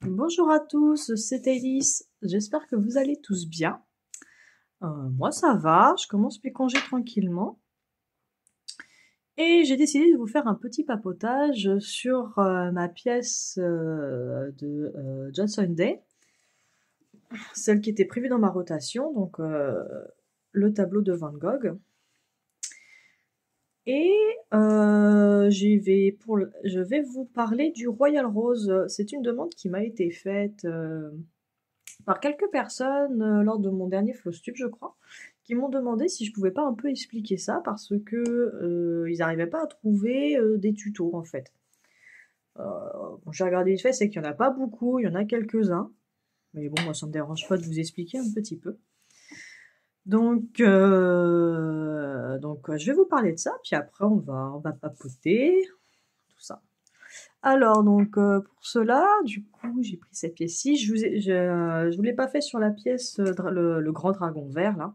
Bonjour à tous, c'est Elise. J'espère que vous allez tous bien. Moi ça va, je commence mes congés tranquillement. Et j'ai décidé de vous faire un petit papotage sur ma pièce de Johnson Day, celle qui était prévue dans ma rotation, donc le tableau de Van Gogh. Et je vais vous parler du Royal Rose. C'est une demande qui m'a été faite par quelques personnes lors de mon dernier Flowstube, je crois, qui m'ont demandé si je pouvais pas un peu expliquer ça parce que ils n'arrivaient pas à trouver des tutos en fait. Bon, j'ai regardé vite fait, c'est qu'il y en a pas beaucoup, il y en a quelques-uns, mais bon, moi ça me dérange pas de vous expliquer un petit peu. Donc, je vais vous parler de ça, puis après on va papoter, tout ça. Alors donc pour cela, du coup, j'ai pris cette pièce-ci. Je vous l'ai pas fait sur la pièce le grand dragon vert là,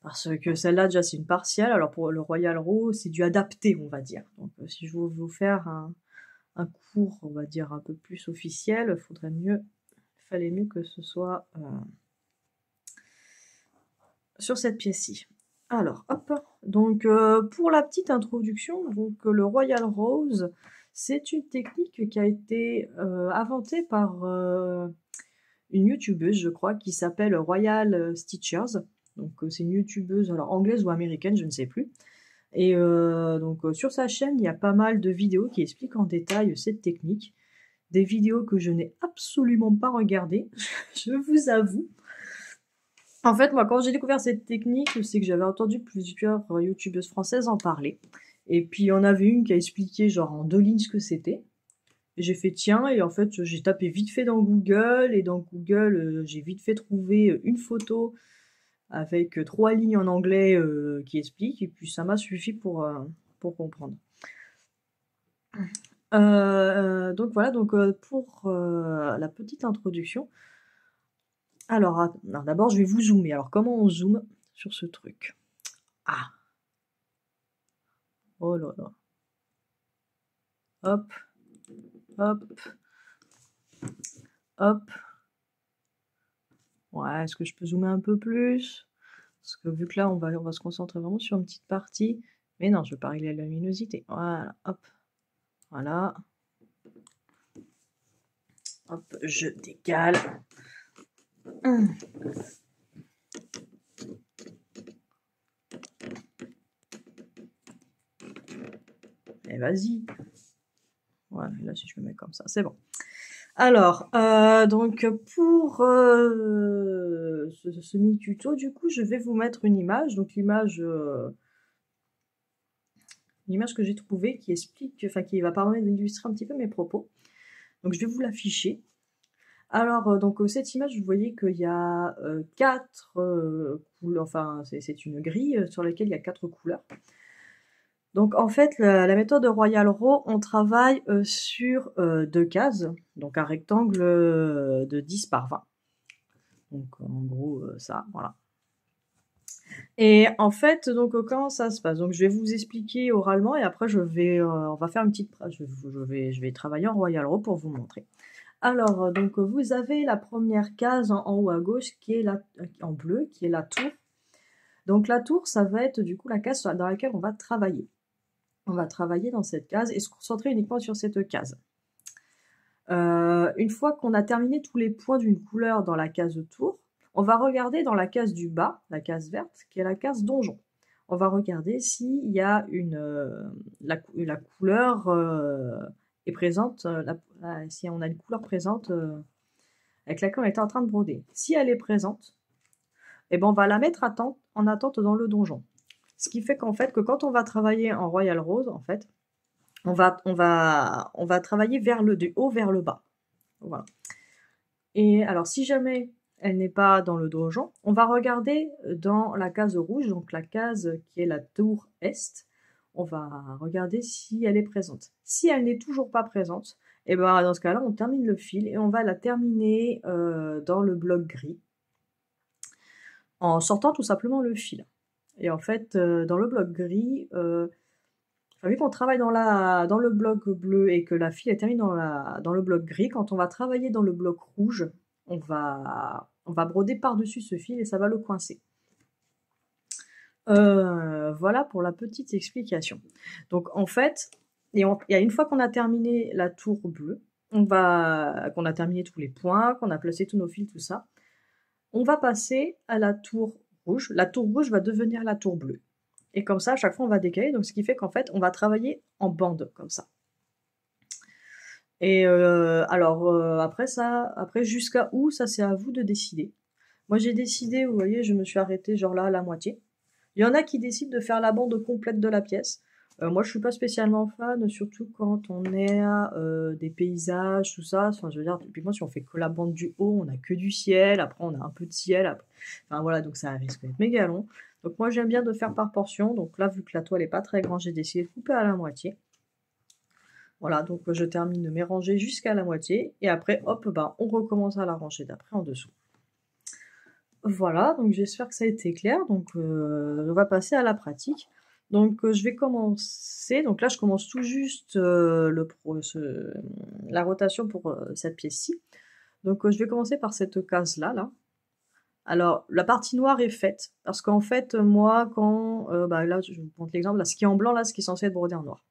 parce que celle-là déjà c'est une partielle. Alors pour le Royal Rose, c'est du adapté, on va dire. Donc si je veux vous faire un cours, on va dire un peu plus officiel, fallait mieux que ce soit sur cette pièce-ci. Alors hop, donc pour la petite introduction, donc le Royal Rose, c'est une technique qui a été inventée par une youtubeuse, je crois, qui s'appelle Royal Stitchers. Donc c'est une youtubeuse, alors anglaise ou américaine, je ne sais plus. Et donc sur sa chaîne, il y a pas mal de vidéos qui expliquent en détail cette technique. Des vidéos que je n'ai absolument pas regardées, je vous avoue. En fait, moi, quand j'ai découvert cette technique, c'est que j'avais entendu plusieurs youtubeuses françaises en parler. Et puis, il y en avait une qui a expliqué, genre, en 2 lignes ce que c'était. J'ai fait tiens, et en fait, j'ai tapé vite fait dans Google, et dans Google, j'ai vite fait trouver une photo avec 3 lignes en anglais qui expliquent, et puis ça m'a suffi pour comprendre. Donc voilà, donc pour la petite introduction. Alors d'abord, je vais vous zoomer. Alors, comment on zoome sur ce truc? Ah, oh là là. Hop, hop, hop. Ouais, est-ce que je peux zoomer un peu plus? Parce que vu que là, on va se concentrer vraiment sur une petite partie. Mais non, je veux pas régler la luminosité. Voilà, hop. Voilà. Hop, je décale. Et vas-y. Voilà, là, si je me mets comme ça, c'est bon. Alors, donc pour ce mini-tuto, du coup, je vais vous mettre une image. Donc l'image que j'ai trouvée qui explique, enfin qui va permettre d'illustrer un petit peu mes propos. Donc je vais vous l'afficher. Alors, donc cette image, vous voyez qu'il y a 4 couleurs, enfin c'est une grille sur laquelle il y a 4 couleurs. Donc en fait, la méthode Royal Row, on travaille sur 2 cases, donc un rectangle de 10 par 20. Donc en gros, ça, voilà. Et en fait, donc comment ça se passe? Donc je vais vous expliquer oralement et après on va faire une petite, je vais travailler en Royal Row pour vous montrer. Alors, donc vous avez la première case en haut à gauche qui est en bleu, qui est la tour. Donc la tour, ça va être du coup la case dans laquelle on va travailler. On va travailler dans cette case et se concentrer uniquement sur cette case. Une fois qu'on a terminé tous les points d'une couleur dans la case tour, on va regarder dans la case du bas, la case verte, qui est la case donjon. On va regarder s'il y a la couleur est présente, si on a une couleur présente avec laquelle on était en train de broder. Si elle est présente, eh ben on va la mettre en attente dans le donjon. Ce qui fait qu'en fait, que quand on va travailler en Royal Rose, en fait, on va travailler du haut vers le bas. Voilà. Et alors, si jamais elle n'est pas dans le donjon, on va regarder dans la case rouge, donc la case qui est la tour est. On va regarder si elle est présente. Si elle n'est toujours pas présente, et ben dans ce cas-là, on termine le fil et on va la terminer dans le bloc gris en sortant tout simplement le fil. Et en fait, dans le bloc gris, Vu qu'on travaille dans le bloc bleu et que la file est terminée dans le bloc gris, quand on va travailler dans le bloc rouge, on va broder par-dessus ce fil et ça va le coincer. Voilà pour la petite explication. Donc en fait, une fois qu'on a terminé la tour bleue, qu'on a terminé tous les points, qu'on a placé tous nos fils, tout ça, on va passer à la tour rouge. La tour rouge va devenir la tour bleue. Et comme ça, à chaque fois, on va décaler. Donc, ce qui fait qu'en fait, on va travailler en bande, comme ça. Et après jusqu'à où, ça c'est à vous de décider. Moi, j'ai décidé, vous voyez, je me suis arrêtée genre là à la moitié. Il y en a qui décident de faire la bande complète de la pièce. Moi, je suis pas spécialement fan, surtout quand on est à des paysages, tout ça. Enfin, je veux dire, typiquement, si on fait que la bande du haut, on a que du ciel. Après, on a un peu de ciel. Après. Enfin, voilà, donc ça risque d'être méga long. Donc, moi, j'aime bien de faire par portion. Donc là, vu que la toile est pas très grande, j'ai décidé de couper à la moitié. Voilà, donc je termine mes rangées jusqu'à la moitié. Et après, hop, ben, on recommence à la ranger d'après en dessous. Voilà, donc j'espère que ça a été clair. Donc, on va passer à la pratique. Donc, je vais commencer. Donc là, je commence tout juste la rotation pour cette pièce-ci. Donc, je vais commencer par cette case-là, là. Alors, la partie noire est faite. Parce qu'en fait, moi, là, je vous montre l'exemple. Là, ce qui est en blanc, là, ce qui est censé être brodé en noir.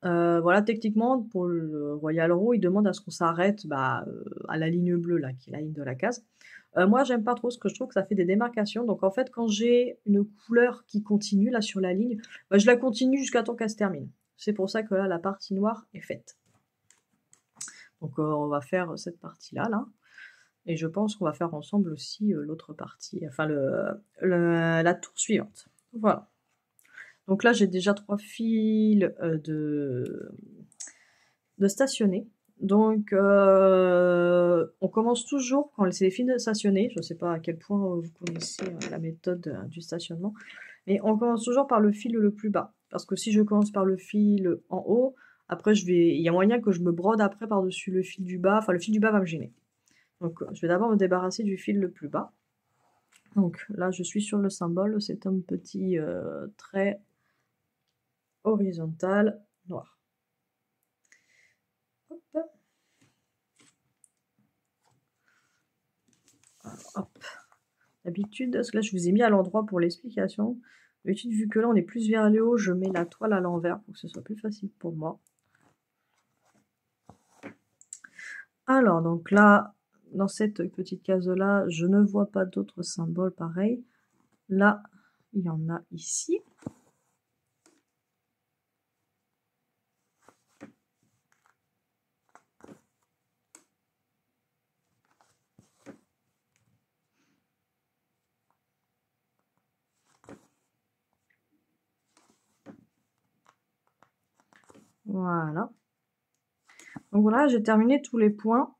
Voilà, techniquement, pour le Royal Row, il demande à ce qu'on s'arrête à la ligne bleue, là, qui est la ligne de la case. Moi, j'aime pas trop, parce que je trouve que ça fait des démarcations. Donc, en fait, quand j'ai une couleur qui continue, là, sur la ligne, je la continue jusqu'à temps qu'elle se termine. C'est pour ça que là, la partie noire est faite. Donc, on va faire cette partie-là, là. Et je pense qu'on va faire ensemble aussi l'autre partie, enfin, la tour suivante. Voilà. Donc là, j'ai déjà 3 fils de stationner. Donc, on commence toujours, quand c'est les fils de stationner, je ne sais pas à quel point vous connaissez la méthode du stationnement, mais on commence toujours par le fil le plus bas. Parce que si je commence par le fil en haut, après, il y a moyen que je me brode après par-dessus le fil du bas. Enfin, le fil du bas va me gêner. Donc, je vais d'abord me débarrasser du fil le plus bas. Donc, là, je suis sur le symbole. C'est un petit trait horizontal noir. Hop. Alors, hop. D'habitude, parce que là je vous ai mis à l'endroit pour l'explication. D'habitude, vu que là on est plus vers le haut, je mets la toile à l'envers pour que ce soit plus facile pour moi. Alors, donc là, dans cette petite case-là, je ne vois pas d'autres symboles pareils. Là, il y en a ici. Voilà. Donc voilà, j'ai terminé tous les points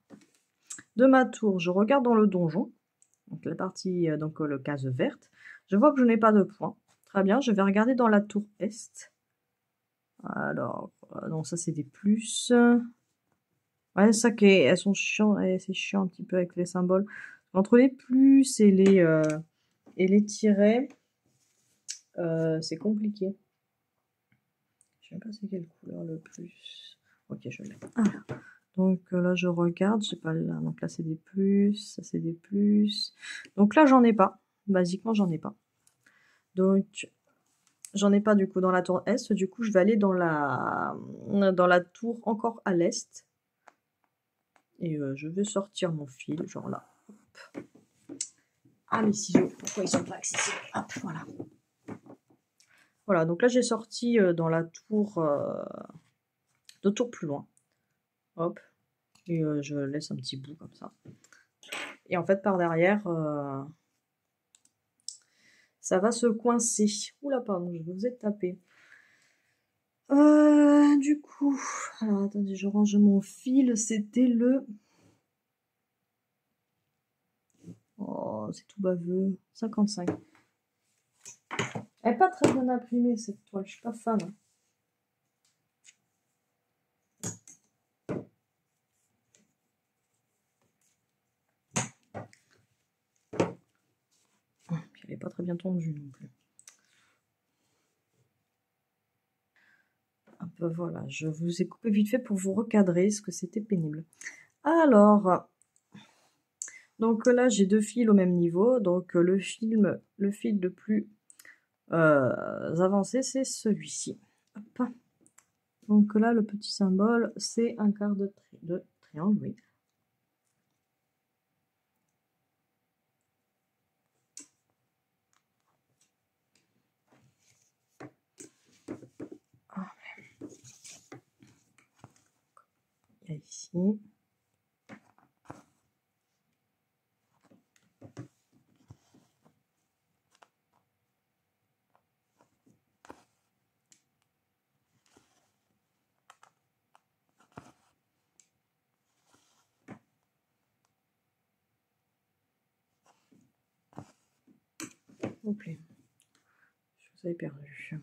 de ma tour. Je regarde dans le donjon, donc la partie, le case verte. Je vois que je n'ai pas de points. Très bien, je vais regarder dans la tour est. Alors, non, ça c'est des plus. Ouais, c'est ça elles sont chiants, c'est chiant un petit peu avec les symboles. Entre les plus et les tirets, c'est compliqué. Je sais même pas c'est quelle couleur le plus. Ok, je l'ai. Voilà. Donc là, je regarde, j'ai pas là. Donc là, c'est des plus, ça c'est des plus. Donc là, j'en ai pas. Basiquement, j'en ai pas. Donc, j'en ai pas du coup dans la tour est. Du coup, je vais aller dans la tour encore à l'est. Et je vais sortir mon fil, genre là. Hop. Ah, les ciseaux, pourquoi ils sont pas accessibles? Hop, voilà. Voilà, donc là j'ai sorti dans la tour, 2 tours plus loin. Hop. Et je laisse un petit bout comme ça. Et en fait, par derrière, ça va se coincer. Oula, pardon, je vous ai tapé. Du coup, alors attendez, je range mon fil. C'était le... Oh, c'est tout baveux. 55. Elle n'est pas très bien imprimée cette toile, je suis pas fan. Puis elle n'est pas très bien tendue non plus. voilà, je vous ai coupé vite fait pour vous recadrer, parce que c'était pénible. Alors, donc là, j'ai 2 fils au même niveau, donc le fil le plus avancé, c'est celui-ci. Donc là, le petit symbole, c'est un quart de triangle, oui. Il y a ici. Ok. Je vous avais perdu.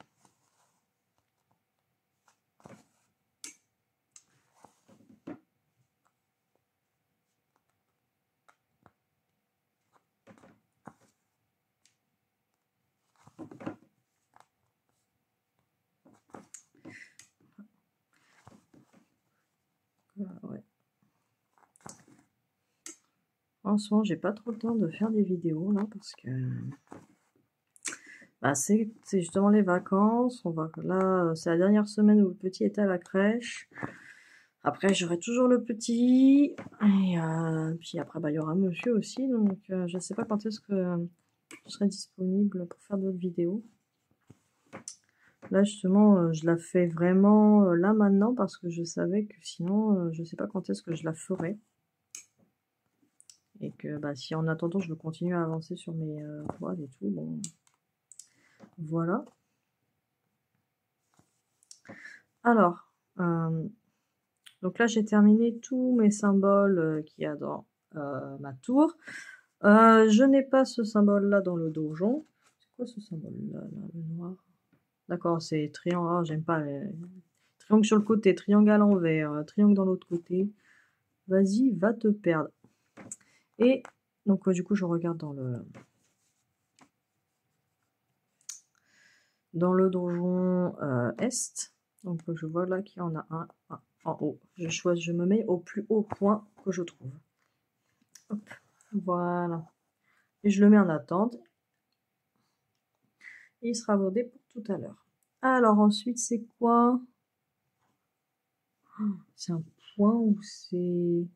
Ouais. En ce moment, j'ai pas trop le temps de faire des vidéos là parce que bah, c'est justement les vacances. Là, c'est la dernière semaine où le petit était à la crèche. Après, j'aurai toujours le petit. Et puis après, bah, il y aura monsieur aussi. Donc, je sais pas quand est-ce que je serai disponible pour faire d'autres vidéos. Là, justement, je la fais vraiment là maintenant parce que je savais que sinon, je sais pas quand est-ce que je la ferai. Et que bah, si en attendant, je veux continuer à avancer sur mes toiles et tout, bon, voilà. Alors, donc là, j'ai terminé tous mes symboles qu'il y a dans ma tour. Je n'ai pas ce symbole-là dans le donjon. C'est quoi ce symbole-là, le noir? D'accord, c'est triangle. Ah, j'aime pas. Triangle sur le côté, triangle à l'envers, triangle dans l'autre côté. Vas-y, va te perdre. Et donc, du coup, je regarde dans le donjon est. Donc, je vois là qu'il y en a un en haut. Je me mets au plus haut point que je trouve. Hop, voilà. Et je le mets en attente. Et il sera bordé pour tout à l'heure. Alors, ensuite, c'est quoi? C'est un point ou c'est...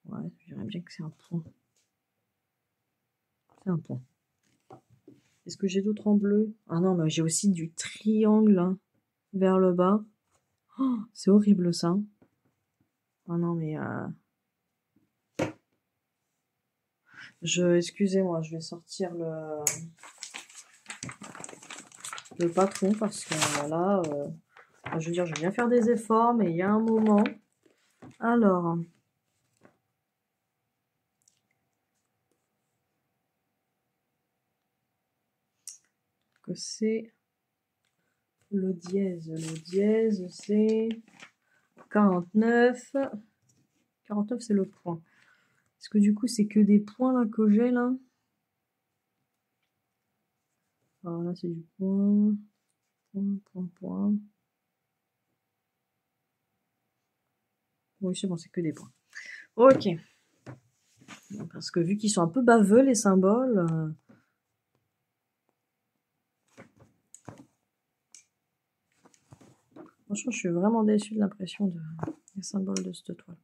Ouais, je dirais bien que c'est un point. C'est un point. Est-ce que j'ai d'autres en bleu? Ah non, mais j'ai aussi du triangle hein, vers le bas. Oh, c'est horrible ça. Ah non, mais... Excusez-moi, je vais sortir le patron parce que là, je veux dire, je viens faire des efforts, mais il y a un moment. Alors, que c'est le dièse. Le dièse, c'est 49. 49, c'est le point. Est-ce que du coup, c'est que des points là que j'ai là? Alors là, c'est du point, point. Oui, c'est bon, c'est que des points. Ok. Parce que vu qu'ils sont un peu baveux, les symboles... Franchement, je suis vraiment déçue de l'impression des symboles de cette toile.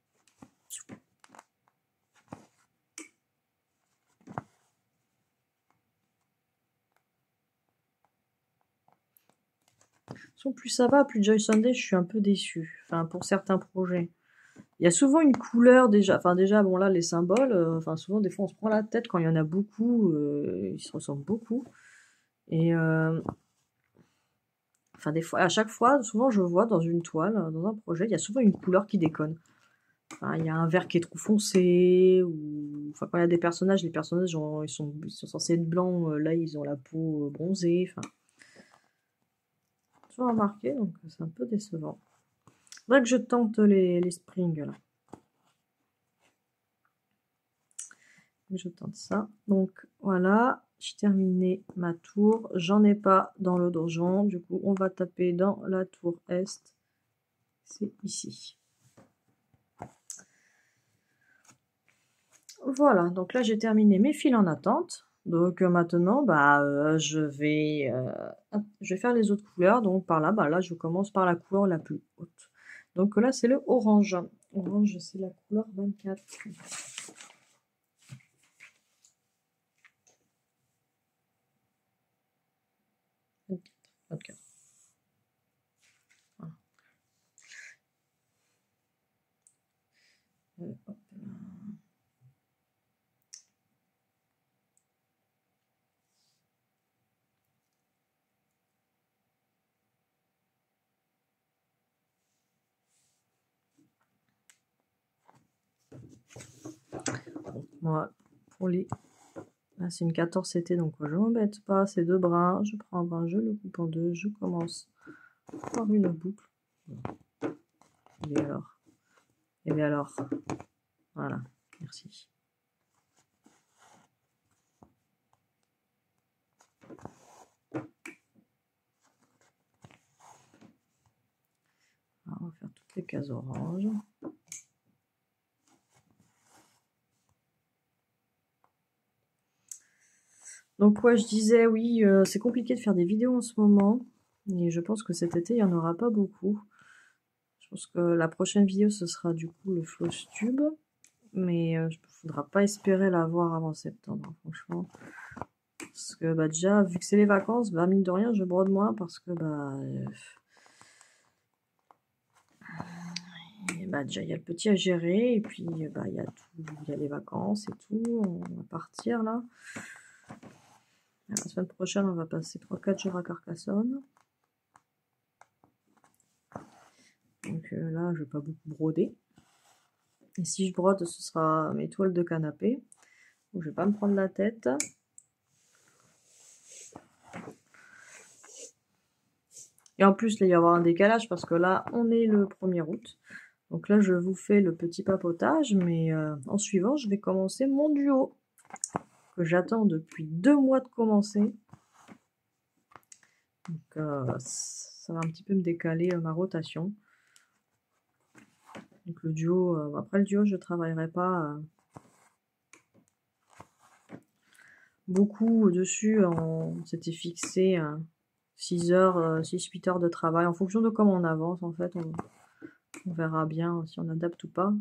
Plus ça va, plus Joy Sunday, je suis un peu déçue. Enfin, pour certains projets. Il y a souvent une couleur déjà. Enfin, déjà, bon, là, les symboles, enfin, souvent, des fois, on se prend la tête quand il y en a beaucoup. Ils se ressemblent beaucoup. Et, enfin, des fois, à chaque fois, souvent, je vois dans une toile, dans un projet, il y a souvent une couleur qui déconne. Enfin, il y a un vert qui est trop foncé, ou... Enfin, quand il y a des personnages, les personnages, ils sont censés être blancs. Là, ils ont la peau bronzée. Enfin, toujours remarqué, donc c'est un peu décevant. Faudrait que je tente les springs, là. Je tente ça. Donc, voilà. j'ai terminé ma tour. J'en ai pas dans le donjon. Du coup, on va taper dans la tour est. C'est ici. Voilà, donc là j'ai terminé mes fils en attente. Donc maintenant, je vais faire les autres couleurs. Donc par là, là je commence par la couleur la plus haute. Donc là c'est le orange. Orange, c'est la couleur 24. 24. Voilà. Hop là. Moi, pour les... Là, c'est une 14 CT, donc je m'embête pas. C'est 2 brins. Je prends un brin, je le coupe en 2. Je commence par une boucle. Et alors? Et bien alors? Voilà, merci. Alors, on va faire toutes les cases oranges. Donc ouais, je disais, oui, c'est compliqué de faire des vidéos en ce moment. Et je pense que cet été, il n'y en aura pas beaucoup. Je pense que la prochaine vidéo, ce sera du coup le Flosstube. Mais il ne faudra pas espérer l'avoir avant septembre, hein, franchement. Parce que déjà, vu que c'est les vacances, mine de rien, je brode moins parce que déjà, il y a le petit à gérer. Et puis, il y a tout, il y a les vacances et tout. On va partir là. La semaine prochaine, on va passer 3-4 jours à Carcassonne. Donc là, je vais pas beaucoup broder. Et si je brode, ce sera mes toiles de canapé. Donc je vais pas me prendre la tête. Et en plus, là, il va y avoir un décalage parce que là, on est le 1er août. Donc là, je vous fais le petit papotage. Mais en suivant, je vais commencer mon duo. Que j'attends depuis 2 mois de commencer. Donc ça va un petit peu me décaler ma rotation. Donc le duo, après le duo, je travaillerai pas beaucoup dessus. On s'était fixé 6-8 heures de travail en fonction de comment on avance. En fait, on verra bien si on adapte ou pas.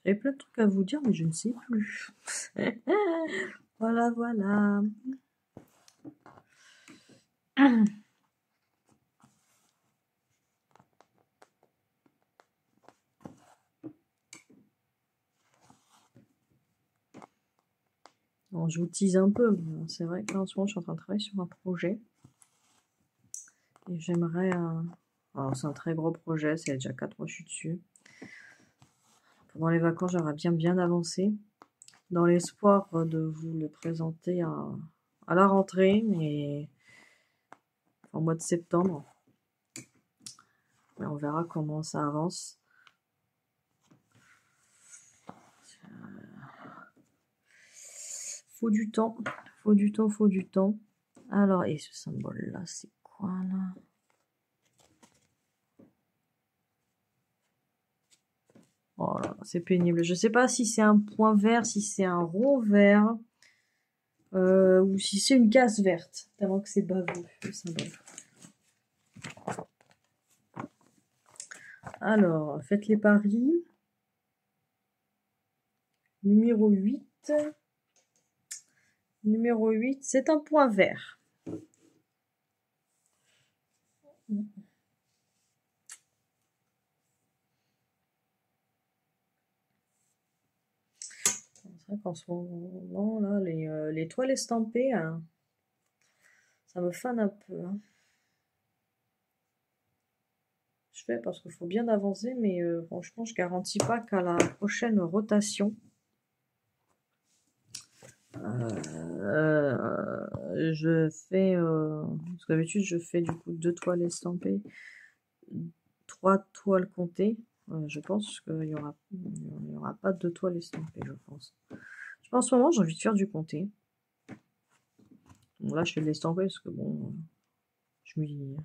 J'avais plein de trucs à vous dire, mais je ne sais plus. Voilà, voilà. Bon, je vous tease un peu, mais c'est vrai que là, en ce moment, je suis en train de travailler sur un projet. Et j'aimerais... Alors, c'est un très gros projet, c'est déjà 4 mois que je suis dessus. Pendant les vacances, j'aurais bien avancé. Dans l'espoir de vous le présenter à la rentrée, mais en mois de septembre. Mais on verra comment ça avance. Faut du temps, faut du temps, faut du temps. Alors, et ce symbole-là, c'est quoi là? Oh là, c'est pénible. Je sais pas si c'est un point vert, si c'est un rond vert, ou si c'est une case verte. Tellement que c'est baveux, le symbole. Alors, faites les paris. Numéro 8. Numéro 8, c'est un point vert. vrai qu'en ce moment, là, les toiles estampées, hein, ça me fane un peu, hein. Je fais parce qu'il faut bien avancer, mais franchement, je garantis pas qu'à la prochaine rotation, je fais, parce que d'habitude, je fais du coup 2 toiles estampées, 3 toiles comptées. Je pense qu'il y aura pas 2 toiles estampées, je pense. En ce moment, j'ai envie de faire du comté. Bon, là, je fais de l'estampé parce que bon, je me dis.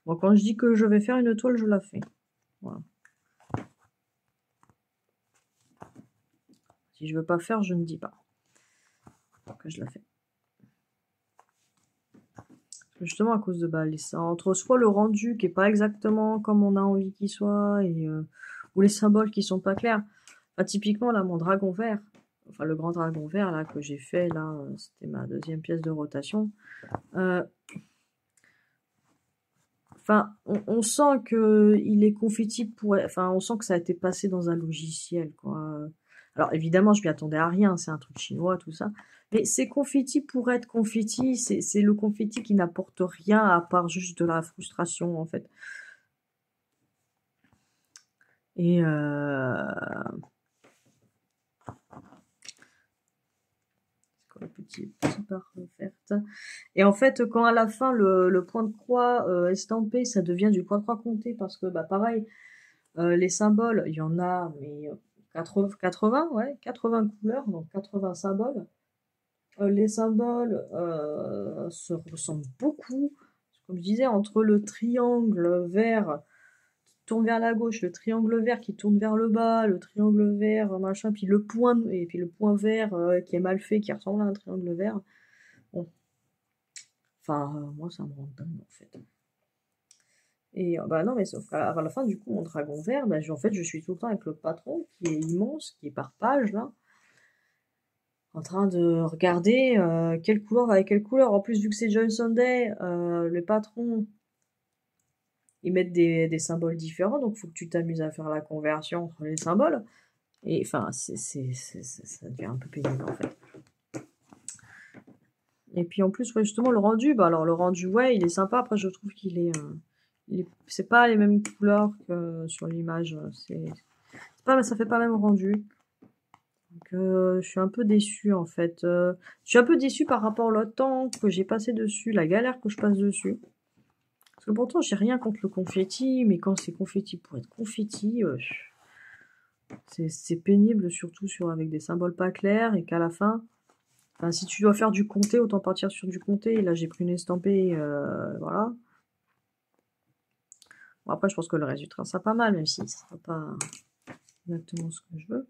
Bon, quand je dis que je vais faire une toile, je la fais. Voilà. Si je veux pas faire, je ne dis pas que je la fais. Justement, à cause de entre soit le rendu qui est pas exactement comme on a envie qu'il soit, ou les symboles qui sont pas clairs. Enfin, typiquement, là, mon dragon vert, enfin le grand dragon vert là que j'ai fait, là, c'était ma 2e pièce de rotation. Enfin, on sent que il est confetti enfin, on sent que ça a été passé dans un logiciel, quoi. Alors évidemment, je m'y attendais à rien, c'est un truc chinois, tout ça. Mais c'est confetti pour être confetti, c'est le confetti qui n'apporte rien à part juste de la frustration, en fait. Et c'est quoi le petit barre verte. Et en fait, quand à la fin, le point de croix estampé, ça devient du point de croix compté, parce que, bah, pareil, les symboles, il y en a, mais 80, ouais, 80 couleurs, donc 80 symboles. Les symboles se ressemblent beaucoup. Comme je disais, entre le triangle vert qui tourne vers la gauche, le triangle vert qui tourne vers le bas, le triangle vert, machin, puis le point, et puis le point vert qui est mal fait, qui ressemble à un triangle vert. Bon. Enfin, moi, ça me rend dingue, en fait. Et bah non, mais sauf qu'à la fin, du coup, mon dragon vert, bah, en fait, je suis tout le temps avec le patron qui est immense, qui est par page, là, en train de regarder quelle couleur va avec quelle couleur. En plus, vu que c'est John Sunday, le patron, ils mettent des symboles différents, donc il faut que tu t'amuses à faire la conversion entre les symboles. Et enfin, ça devient un peu pénible, en fait. Et puis en plus, ouais, justement, le rendu, bah alors le rendu, ouais, il est sympa. Après, je trouve c'est pas les mêmes couleurs que sur l'image. Ça fait pas le même rendu. Donc, je suis un peu déçue, en fait. Je suis un peu déçue par rapport au temps que j'ai passé dessus, la galère que je passe dessus. Parce que pourtant, j'ai rien contre le confetti, mais quand c'est confetti pour être confetti, c'est pénible, surtout avec des symboles pas clairs, et qu'à la fin, enfin, si tu dois faire du comté, autant partir sur du comté. Et là, j'ai pris une estampée, voilà. Bon, après, je pense que le résultat sera pas mal, même si ce sera pas exactement ce que je veux.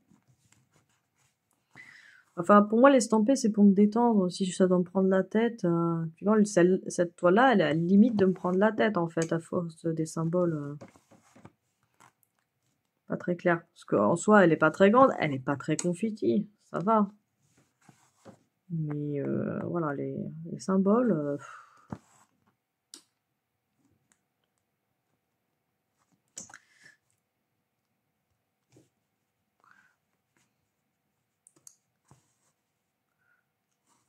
Enfin, pour moi, l'estamper, c'est pour me détendre. Si ça doit me prendre la tête, tu vois, cette toile-là, elle est à la limite de me prendre la tête, en fait, à force des symboles pas très clairs. Parce qu'en soi, elle est pas très grande, elle est pas très confetti, ça va. Mais voilà, les symboles.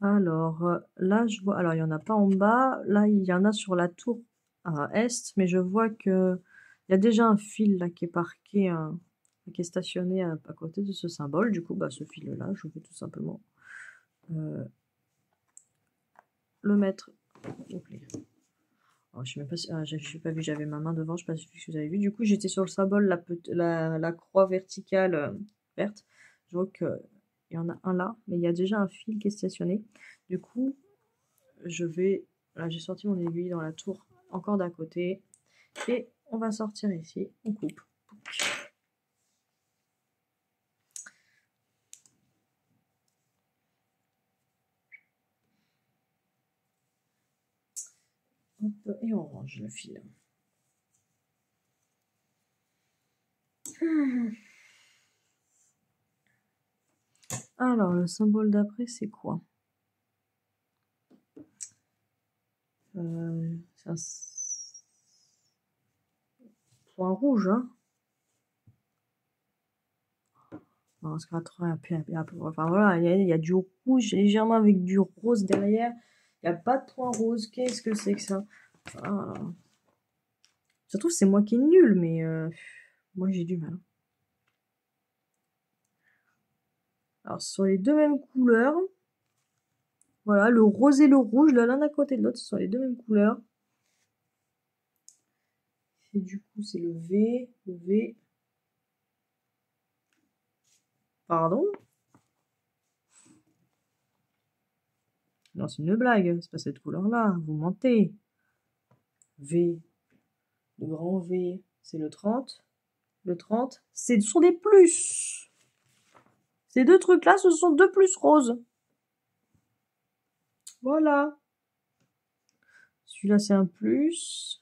Alors, là, je vois. Alors, il y en a pas en bas. Là, il y en a sur la tour à est, mais je vois que il y a déjà un fil là qui est parqué, qui est stationné à côté de ce symbole. Du coup, bah, ce fil-là, je vais tout simplement le mettre. Alors, je sais même pas si, j'ai pas vu, j'avais ma main devant, je sais pas si vous avez vu. Du coup, j'étais sur le symbole, la croix verticale verte. Je vois qu'il y en a un là, mais il y a déjà un fil qui est stationné. Du coup, là, j'ai sorti mon aiguille dans la tour encore d'à côté. Et on va sortir ici, on coupe. Hop, et on range le fil. Alors, le symbole d'après, c'est quoi? C'est un point rouge, hein? On se grattera un peu, enfin voilà, il y a du rouge légèrement avec du rose derrière. Il n'y a pas de point rose. Qu'est-ce que c'est que ça? Ah. Ça se trouve, c'est moi qui est nul, mais moi j'ai du mal. Alors, ce sont les deux mêmes couleurs. Voilà, le rose et le rouge, là, l'un à côté de l'autre, ce sont les deux mêmes couleurs. Et du coup, c'est le V, le V. Pardon? Non, c'est une blague, c'est pas cette couleur-là, vous mentez. V, le grand V, c'est le 30. Le 30, ce sont des plus. Ces deux trucs-là, ce sont deux plus roses. Voilà. Celui-là, c'est un plus.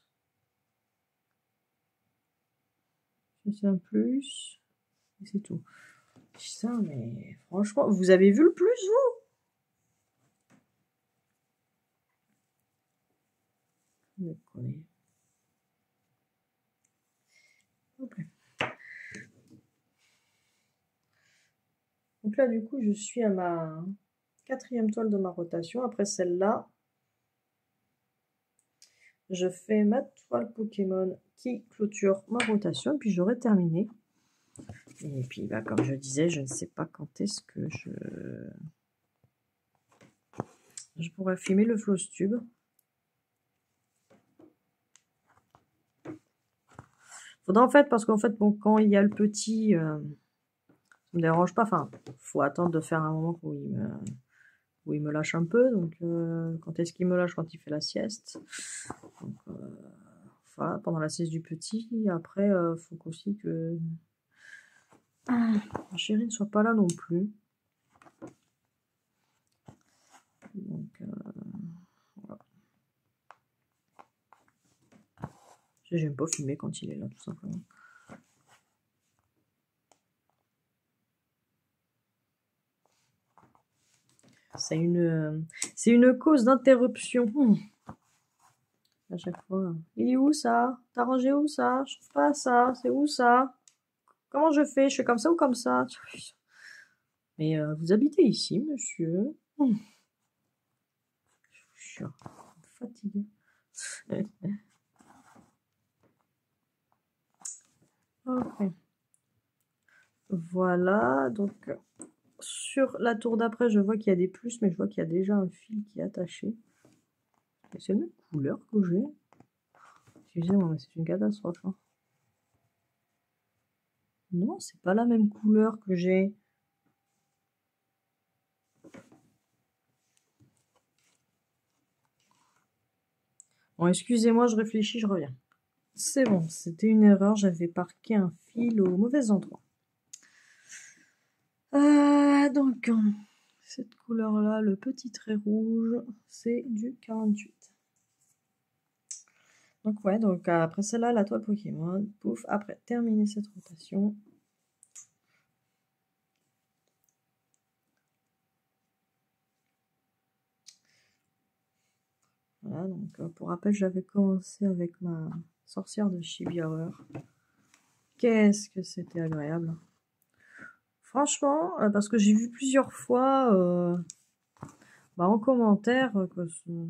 C'est un plus. Et c'est tout. Putain, mais franchement, vous avez vu le plus, vous? Okay. Donc là, du coup, je suis à ma 4e toile de ma rotation. Après celle-là, je fais ma toile Pokémon qui clôture ma rotation. Puis j'aurai terminé. Et puis, bah, comme je disais, je ne sais pas quand est-ce que je pourrais filmer le Flosstube. Faudra en fait, parce qu'en fait, bon, quand il y a le petit, ça me dérange pas. Enfin, faut attendre de faire un moment où il me lâche un peu. Donc, quand est-ce qu'il me lâche? Quand il fait la sieste. Donc, voilà, pendant la sieste du petit. Après, faut aussi que ma chérie ne soit pas là non plus. Donc, voilà. J'aime pas fumer quand il est là, tout simplement. C'est une cause d'interruption. À chaque fois. Il est où ça? T'as rangé où ça? Je trouve pas ça. C'est où ça? Comment je fais? Je fais comme ça ou comme ça? Mais vous habitez ici, monsieur? Je suis fatiguée. Ok. Voilà, donc sur la tour d'après, je vois qu'il y a des plus, mais je vois qu'il y a déjà un fil qui est attaché. C'est la même couleur que j'ai. Excusez-moi, mais c'est une catastrophe. Hein. Non, c'est pas la même couleur que j'ai. Bon, excusez-moi, je réfléchis, je reviens. C'est bon, c'était une erreur, j'avais parqué un fil au mauvais endroit. Donc, cette couleur-là, le petit trait rouge, c'est du 48. Donc ouais, donc après celle-là, la toile Pokémon, pouf, après terminer cette rotation. Voilà, donc pour rappel, j'avais commencé avec ma sorcière de Chibi-Hour. Qu'est-ce que c'était agréable. Franchement, parce que j'ai vu plusieurs fois en commentaire, que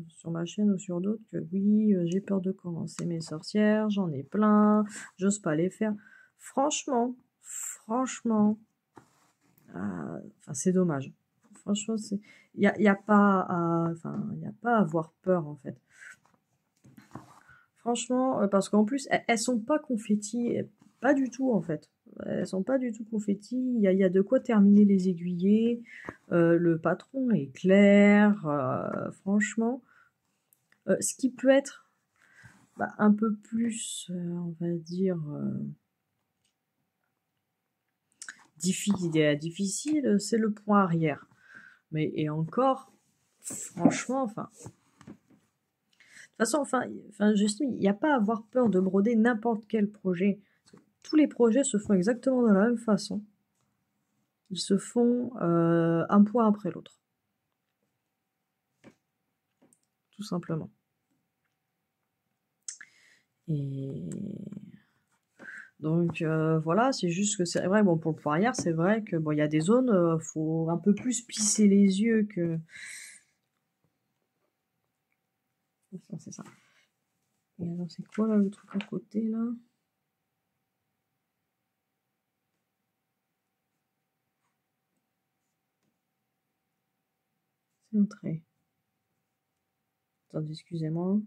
sur ma chaîne ou sur d'autres, que oui, j'ai peur de commencer mes sorcières, j'en ai plein, j'ose pas les faire. Franchement, c'est dommage. Franchement, il y a pas à avoir peur en fait. Franchement, parce qu'en plus, elles sont pas confettis, pas du tout en fait. Elles sont pas du tout confettis. Il y a de quoi terminer les aiguillés. Le patron est clair. Franchement, ce qui peut être un peu plus, on va dire, difficile, c'est le point arrière. Mais et encore, franchement, de toute façon, j'estime, il n'y a pas à avoir peur de broder n'importe quel projet. Tous les projets se font exactement de la même façon. Ils se font un point après l'autre. Tout simplement. Et Donc voilà, c'est juste que c'est vrai, bon, pour le poirière, c'est vrai que bon, il y a des zones, faut un peu plus plisser les yeux que. C'est ça. Et alors, c'est quoi là le truc à côté là? C'est un trait. Attendez, excusez-moi.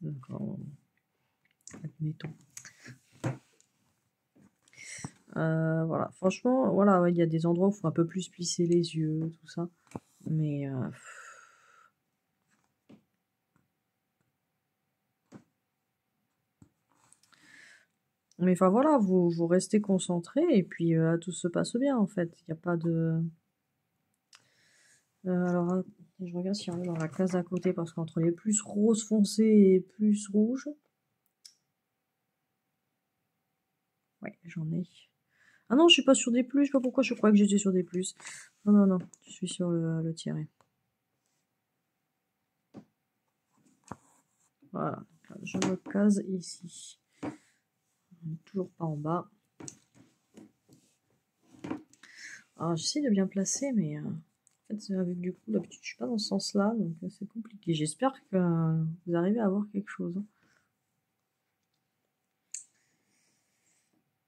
D'accord. Admettons. Voilà, franchement, voilà, ouais, il y a des endroits où il faut un peu plus plisser les yeux, tout ça. Mais enfin voilà, vous restez concentré et puis tout se passe bien en fait. Il n'y a pas de. Alors, je regarde si on est dans la case à côté parce qu'entre les plus rose foncé et plus rouge. Ouais, j'en ai. Ah non, je suis pas sur des plus, je sais pas pourquoi je crois que j'étais sur des plus. Non, non, non, je suis sur le tiret. Voilà, je me case ici. Toujours pas en bas. Alors j'essaie de bien placer, mais en fait, avec du coup, d'habitude, je suis pas dans ce sens-là, donc c'est compliqué. J'espère que vous arrivez à voir quelque chose.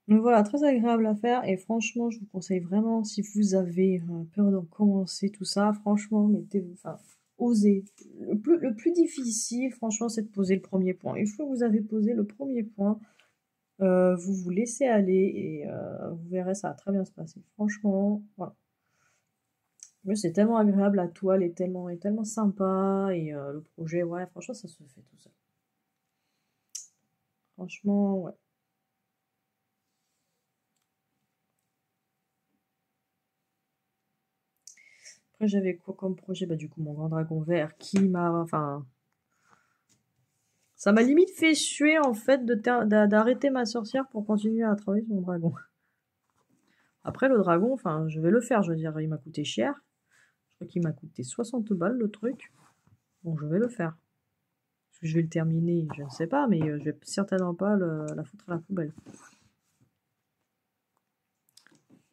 Donc voilà, très agréable à faire et franchement, je vous conseille vraiment, si vous avez peur de commencer tout ça, franchement, enfin, osez. Le plus difficile, franchement, c'est de poser le premier point. Une fois que vous avez posé le premier point, vous vous laissez aller et vous verrez, ça va très bien se passer. Franchement, voilà. Mais c'est tellement agréable, la toile est tellement sympa et le projet, ouais, franchement, ça se fait tout seul. Franchement, ouais. Après, j'avais quoi comme projet? Bah, du coup, mon grand dragon vert qui m'a. Enfin. Ça m'a limite fait suer, en fait, d'arrêter ma sorcière pour continuer à travailler sur mon dragon. Après, le dragon, enfin, je vais le faire, je veux dire, il m'a coûté cher. Je crois qu'il m'a coûté 60 balles, le truc. Bon, je vais le faire. Est-ce que je vais le terminer? Je ne sais pas, mais je vais certainement pas la foutre à la poubelle.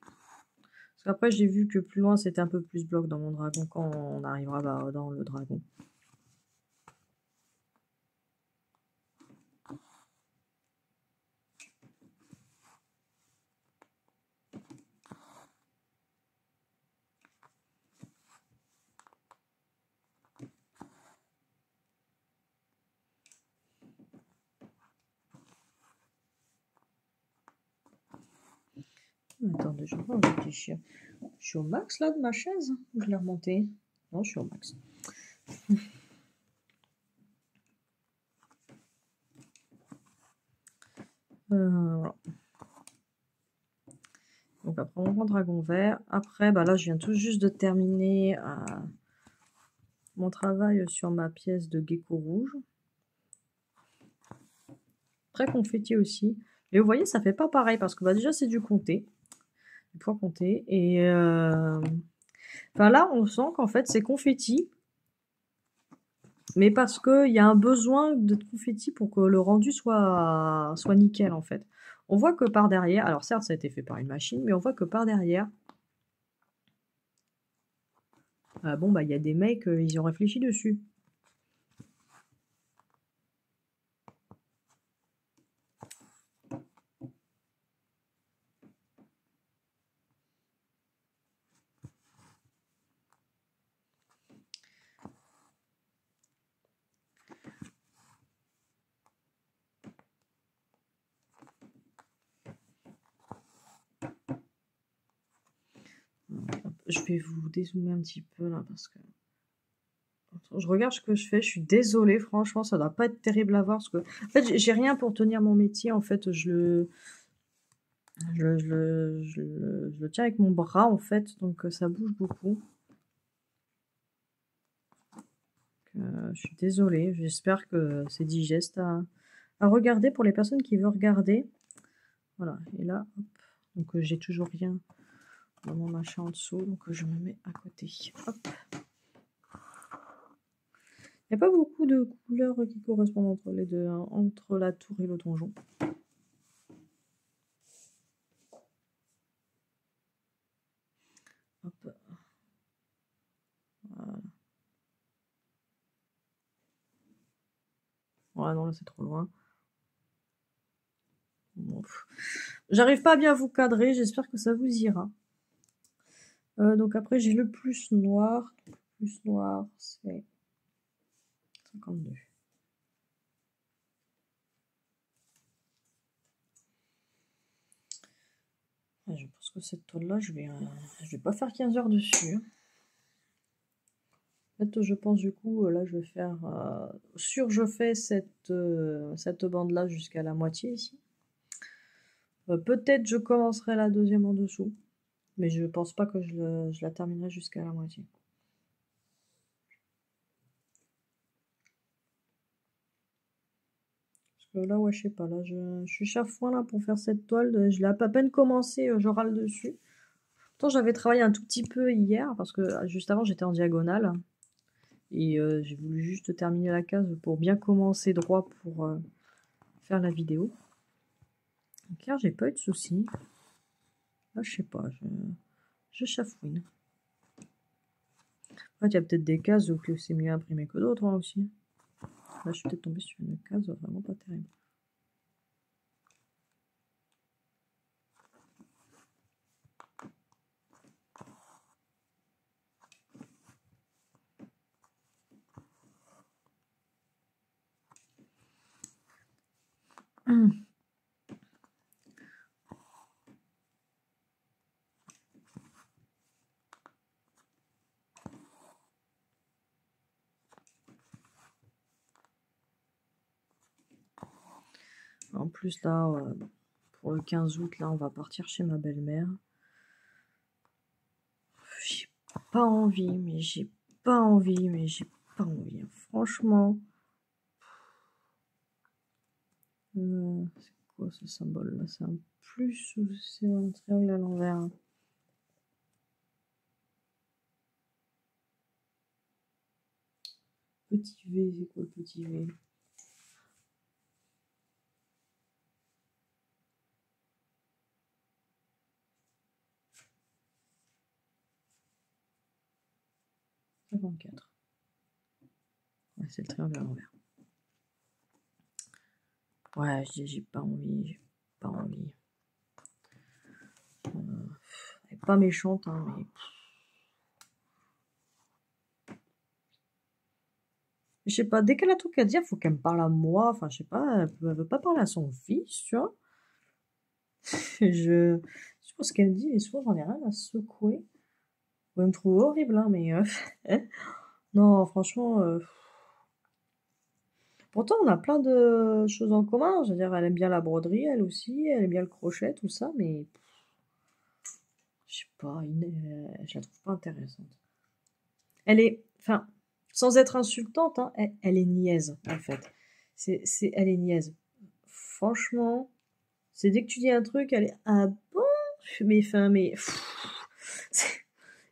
Parce qu'après, j'ai vu que plus loin, c'était un peu plus bloc dans mon dragon quand on arrivera dans le dragon. Attendez, je vais pas réfléchir. Je suis au max là de ma chaise? Ou je l'ai remontée? Non, je suis au max. Voilà. Donc après on prend dragon vert. Après, bah là je viens tout juste de terminer mon travail sur ma pièce de gecko rouge. Très confetti aussi. Et vous voyez, ça fait pas pareil parce que bah, déjà c'est du comté. Du poids comté. Et enfin là on sent qu'en fait c'est confetti. Mais parce qu'il y a un besoin de confetti pour que le rendu soit nickel en fait. On voit que par derrière, alors certes ça a été fait par une machine, mais on voit que par derrière, bon bah il y a des mecs, ils ont réfléchi dessus. Je vais vous dézoomer un petit peu là parce que je regarde ce que je fais, je suis désolée, franchement, ça doit pas être terrible à voir parce que en fait, j'ai rien pour tenir mon métier, en fait, je le tiens avec mon bras en fait, donc ça bouge beaucoup. Je suis désolée, j'espère que c'est digeste à regarder pour les personnes qui veulent regarder. Voilà, et là, hop, donc j'ai toujours rien dans mon machin en dessous, donc je me mets à côté. Hop. n'y a pas beaucoup de couleurs qui correspondent entre les deux, hein, entre la tour et le donjon. Hop. Voilà. Ouais, non, là c'est trop loin. Bon, j'arrive pas à bien vous cadrer, j'espère que ça vous ira. Donc après j'ai le plus noir. Le plus noir c'est 52. Ouais, je pense que cette toile-là, je vais pas faire 15 heures dessus. En fait, je pense du coup, là, je vais faire... je fais cette bande-là jusqu'à la moitié ici. Peut-être je commencerai la deuxième en dessous. Mais je pense pas que je la terminerai jusqu'à la moitié. Parce que là, ouais, je sais pas. Là, je suis chafouin là pour faire cette toile. Je l'ai à peine commencé, je râle dessus. Pourtant, j'avais travaillé un tout petit peu hier. Parce que juste avant, j'étais en diagonale. Et j'ai voulu juste terminer la case pour bien commencer droit pour faire la vidéo. Donc hier, j'ai pas eu de soucis. Là, je sais pas, je chafouine. En fait, il y a peut-être des cases où c'est mieux imprimé que d'autres hein, aussi. Là, je suis peut-être tombée sur une case vraiment pas terrible. En plus, là, pour le 15 août, là, on va partir chez ma belle-mère. J'ai pas envie, mais j'ai pas envie, mais j'ai pas envie. Hein. Franchement. C'est quoi ce symbole-là? C'est un plus ou c'est un triangle à l'envers? Petit V, c'est quoi le petit V? Ouais, c'est le triangle à l'envers. Ouais, j'ai pas envie, j'ai pas envie. Elle est pas méchante, hein, mais... Je sais pas, dès qu'elle a tout qu'à dire, faut qu'elle me parle à moi. Enfin, je sais pas, elle veut pas parler à son fils, tu vois. Je pense qu'elle dit, et souvent j'en ai rien à secouer. Elle me trouve horrible, hein, mais... non, franchement... Pourtant, on a plein de choses en commun. Je veux dire, elle aime bien la broderie, elle aussi. Elle aime bien le crochet, tout ça, mais... Je sais pas, je la trouve pas intéressante. Elle est... Enfin, sans être insultante, hein, elle est niaise, en fait. Elle est niaise. Franchement, c'est dès que tu dis un truc, elle est... Ah bon? Mais enfin, mais...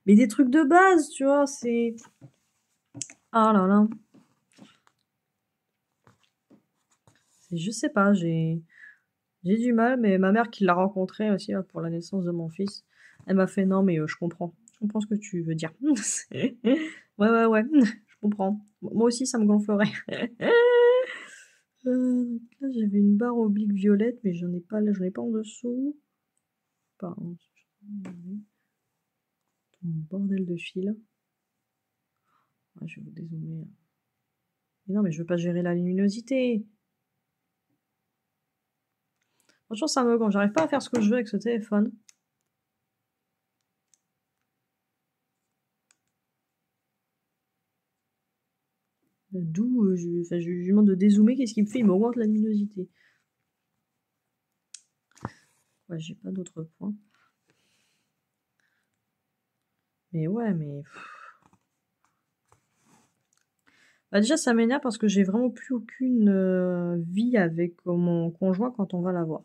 mais des trucs de base, tu vois, c'est... Ah là là. Je sais pas, j'ai du mal, mais ma mère qui l'a rencontré aussi pour la naissance de mon fils, elle m'a fait non, mais je comprends. Je comprends ce que tu veux dire. ouais, ouais, je comprends. Moi aussi, ça me gonflerait. Là, j'avais une barre oblique violette, mais j'en ai pas là, j'en ai pas en dessous. Pardon. Mon bordel de fil. Ouais, je vais vous dézoomer. Mais non, mais je veux pas gérer la luminosité. Franchement, ça me gonfle. J'arrive pas à faire ce que je veux avec ce téléphone. D'où je lui demande de dézoomer, qu'est-ce qu'il me fait? Il m'augmente la luminosité. Ouais, j'ai pas d'autres points. Mais ouais, mais... Bah déjà, ça m'énerve parce que j'ai vraiment plus aucune vie avec mon conjoint quand on va la voir.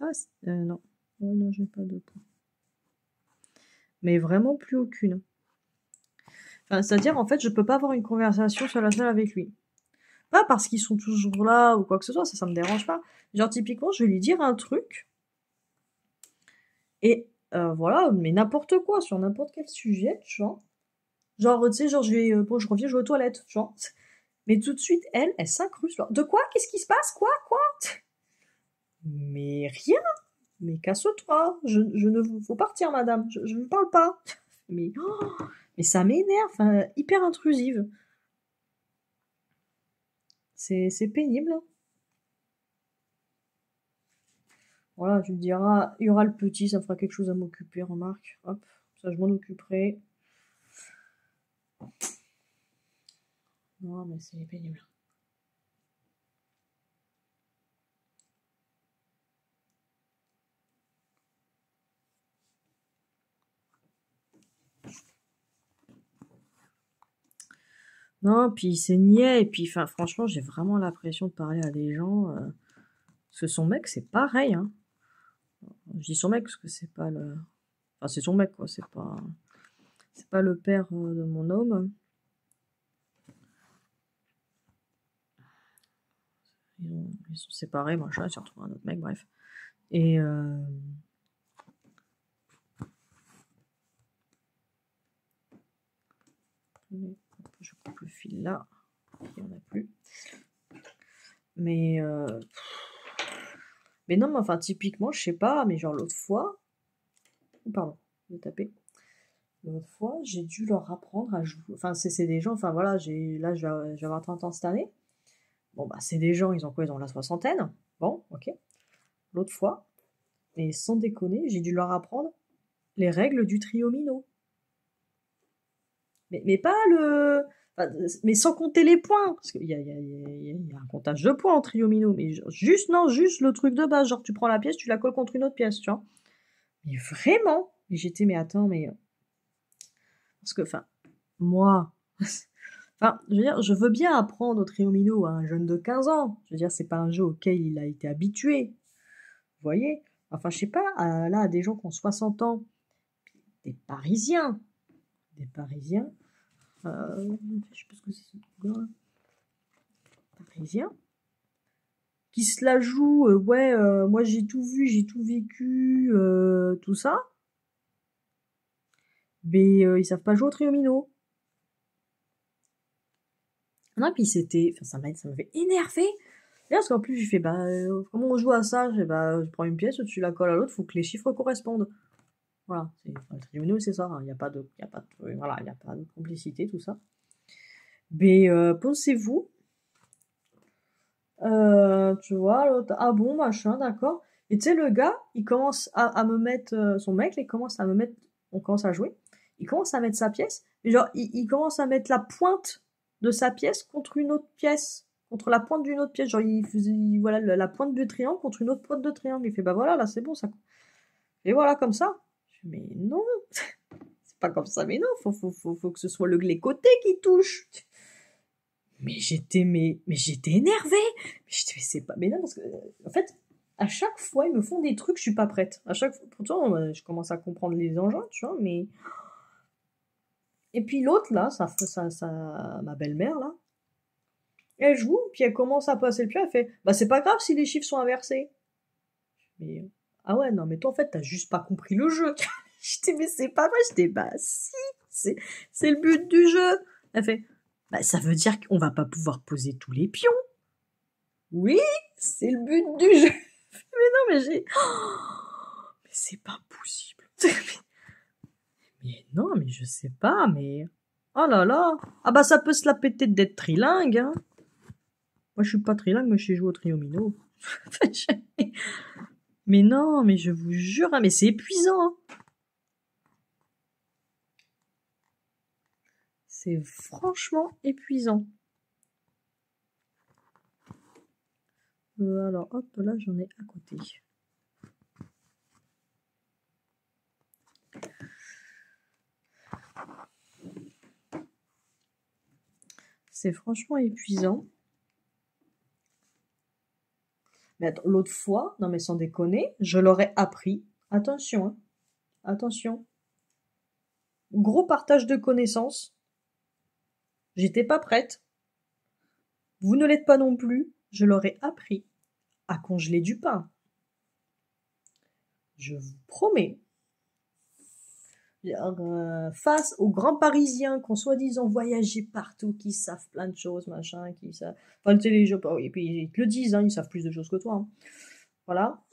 Ah, non. Oh, non, j'ai pas de points. Mais vraiment plus aucune. Enfin, c'est-à-dire, en fait, je peux pas avoir une conversation seule à seule avec lui. Pas parce qu'ils sont toujours là ou quoi que ce soit, ça me dérange pas. Genre, typiquement, je vais lui dire un truc, et voilà, mais n'importe quoi, sur n'importe quel sujet, tu vois. Genre, tu sais, genre, bon, je reviens jouer aux toilettes, tu vois. Mais tout de suite, elle s'incruste. Genre, de quoi? Qu'est-ce qui se passe? Quoi? Mais rien. Mais casse-toi. Je ne vous... Faut partir, madame. Je ne parle pas. Mais, oh, mais ça m'énerve. Enfin, hyper intrusive. C'est pénible. Voilà, tu me diras, il y aura le petit, ça me fera quelque chose à m'occuper, remarque. Hop, ça je m'en occuperai. Non, mais c'est pénible. Non, puis c'est niais, et puis enfin, franchement, j'ai vraiment l'impression de parler à des gens. Parce que son mec, c'est pareil, hein. Je dis son mec parce que c'est pas le. Enfin, c'est son mec, quoi, c'est pas. C'est pas le père de mon homme. Ils sont séparés, machin, ils se retrouvent un autre mec, bref. Et je coupe le fil là, il n'y en a plus. Mais mais non, mais enfin typiquement, je sais pas, mais genre l'autre fois, pardon, je vais taper. L'autre fois, j'ai dû leur apprendre à jouer. Enfin, c'est des gens, enfin voilà, là je vais avoir 30 ans cette année. Bon bah c'est des gens, ils ont quoi? Ils ont la soixantaine. Bon, ok. L'autre fois, et sans déconner, j'ai dû leur apprendre les règles du triomino. Mais pas le. Enfin, mais sans compter les points. Parce qu'il y a un comptage de points en triomino. Mais juste, non, juste le truc de base. Genre, tu prends la pièce, tu la colles contre une autre pièce, tu vois. Mais vraiment. Et j'étais, mais attends, mais. Parce que, enfin, moi. Enfin, je veux dire, je veux bien apprendre au triomino à un jeune de 15 ans. Je veux dire, c'est pas un jeu auquel il a été habitué. Vous voyez? Enfin, je sais pas, là, à des gens qui ont 60 ans, des Parisiens. Des Parisiens. Je sais pas ce que c'est ce truc-là. Parisien. Qui se la joue, ouais, moi j'ai tout vu, j'ai tout vécu, tout ça. Mais ils savent pas jouer au triomino. Non, puis c'était, enfin, ça m'avait énervé. Parce qu'en plus, j'ai fait, bah, comment on joue à ça? J'ai bah, je prends une pièce, tu la colles à l'autre, faut que les chiffres correspondent. Voilà, le triomino, c'est ça. Il n'y a pas de, voilà, il y a pas de complicité, tout ça. Mais pensez-vous, tu vois, l'autre, ah bon, machin, d'accord. Et tu sais, le gars, il commence à me mettre, son mec, il commence à me mettre, on commence à jouer, il commence à mettre sa pièce, mais genre, il commence à mettre la pointe de sa pièce contre une autre pièce, contre la pointe d'une autre pièce, genre, il faisait, voilà, la pointe du triangle contre une autre pointe de triangle, il fait, bah voilà, là, c'est bon, ça. Et voilà, comme ça. Je fais, mais non, c'est pas comme ça, mais non, faut que ce soit les côtés qui touchent. Mais j'étais énervée. Mais j'étais, mais c'est pas, mais non, parce que, en fait, à chaque fois, ils me font des trucs, je suis pas prête. À chaque fois, pourtant, je commence à comprendre les engins, tu vois, mais. Et puis l'autre, là, ma belle-mère, là, elle joue, puis elle commence à passer le pied, elle fait, bah c'est pas grave si les chiffres sont inversés. Mais, ah ouais, non, mais toi, en fait, t'as juste pas compris le jeu. J'étais, mais c'est pas vrai. J'étais, bah si, c'est le but du jeu. Elle fait, bah ça veut dire qu'on va pas pouvoir poser tous les pions. Oui, c'est le but du jeu. Mais non, mais j'ai. Oh, mais c'est pas possible. Mais non, mais je sais pas, mais. Oh là là. Ah bah ça peut se la péter d'être trilingue, hein. Moi je suis pas trilingue, mais je sais jouer au triomino. Mais non, mais je vous jure, hein, mais c'est épuisant. Hein. C'est franchement épuisant. Alors hop, là j'en ai à côté. C'est franchement épuisant. Mais l'autre fois, non mais sans déconner, je l'aurais appris. Attention, hein. Attention. Gros partage de connaissances. J'étais pas prête. Vous ne l'êtes pas non plus. Je leur ai appris à congeler du pain. Je vous promets. Face aux grands Parisiens qui ont soi-disant voyagé partout, qui savent plein de choses, machin, qui savent... Enfin, tu sais, les gens, et puis ils te le disent, hein, ils savent plus de choses que toi. Hein. Voilà.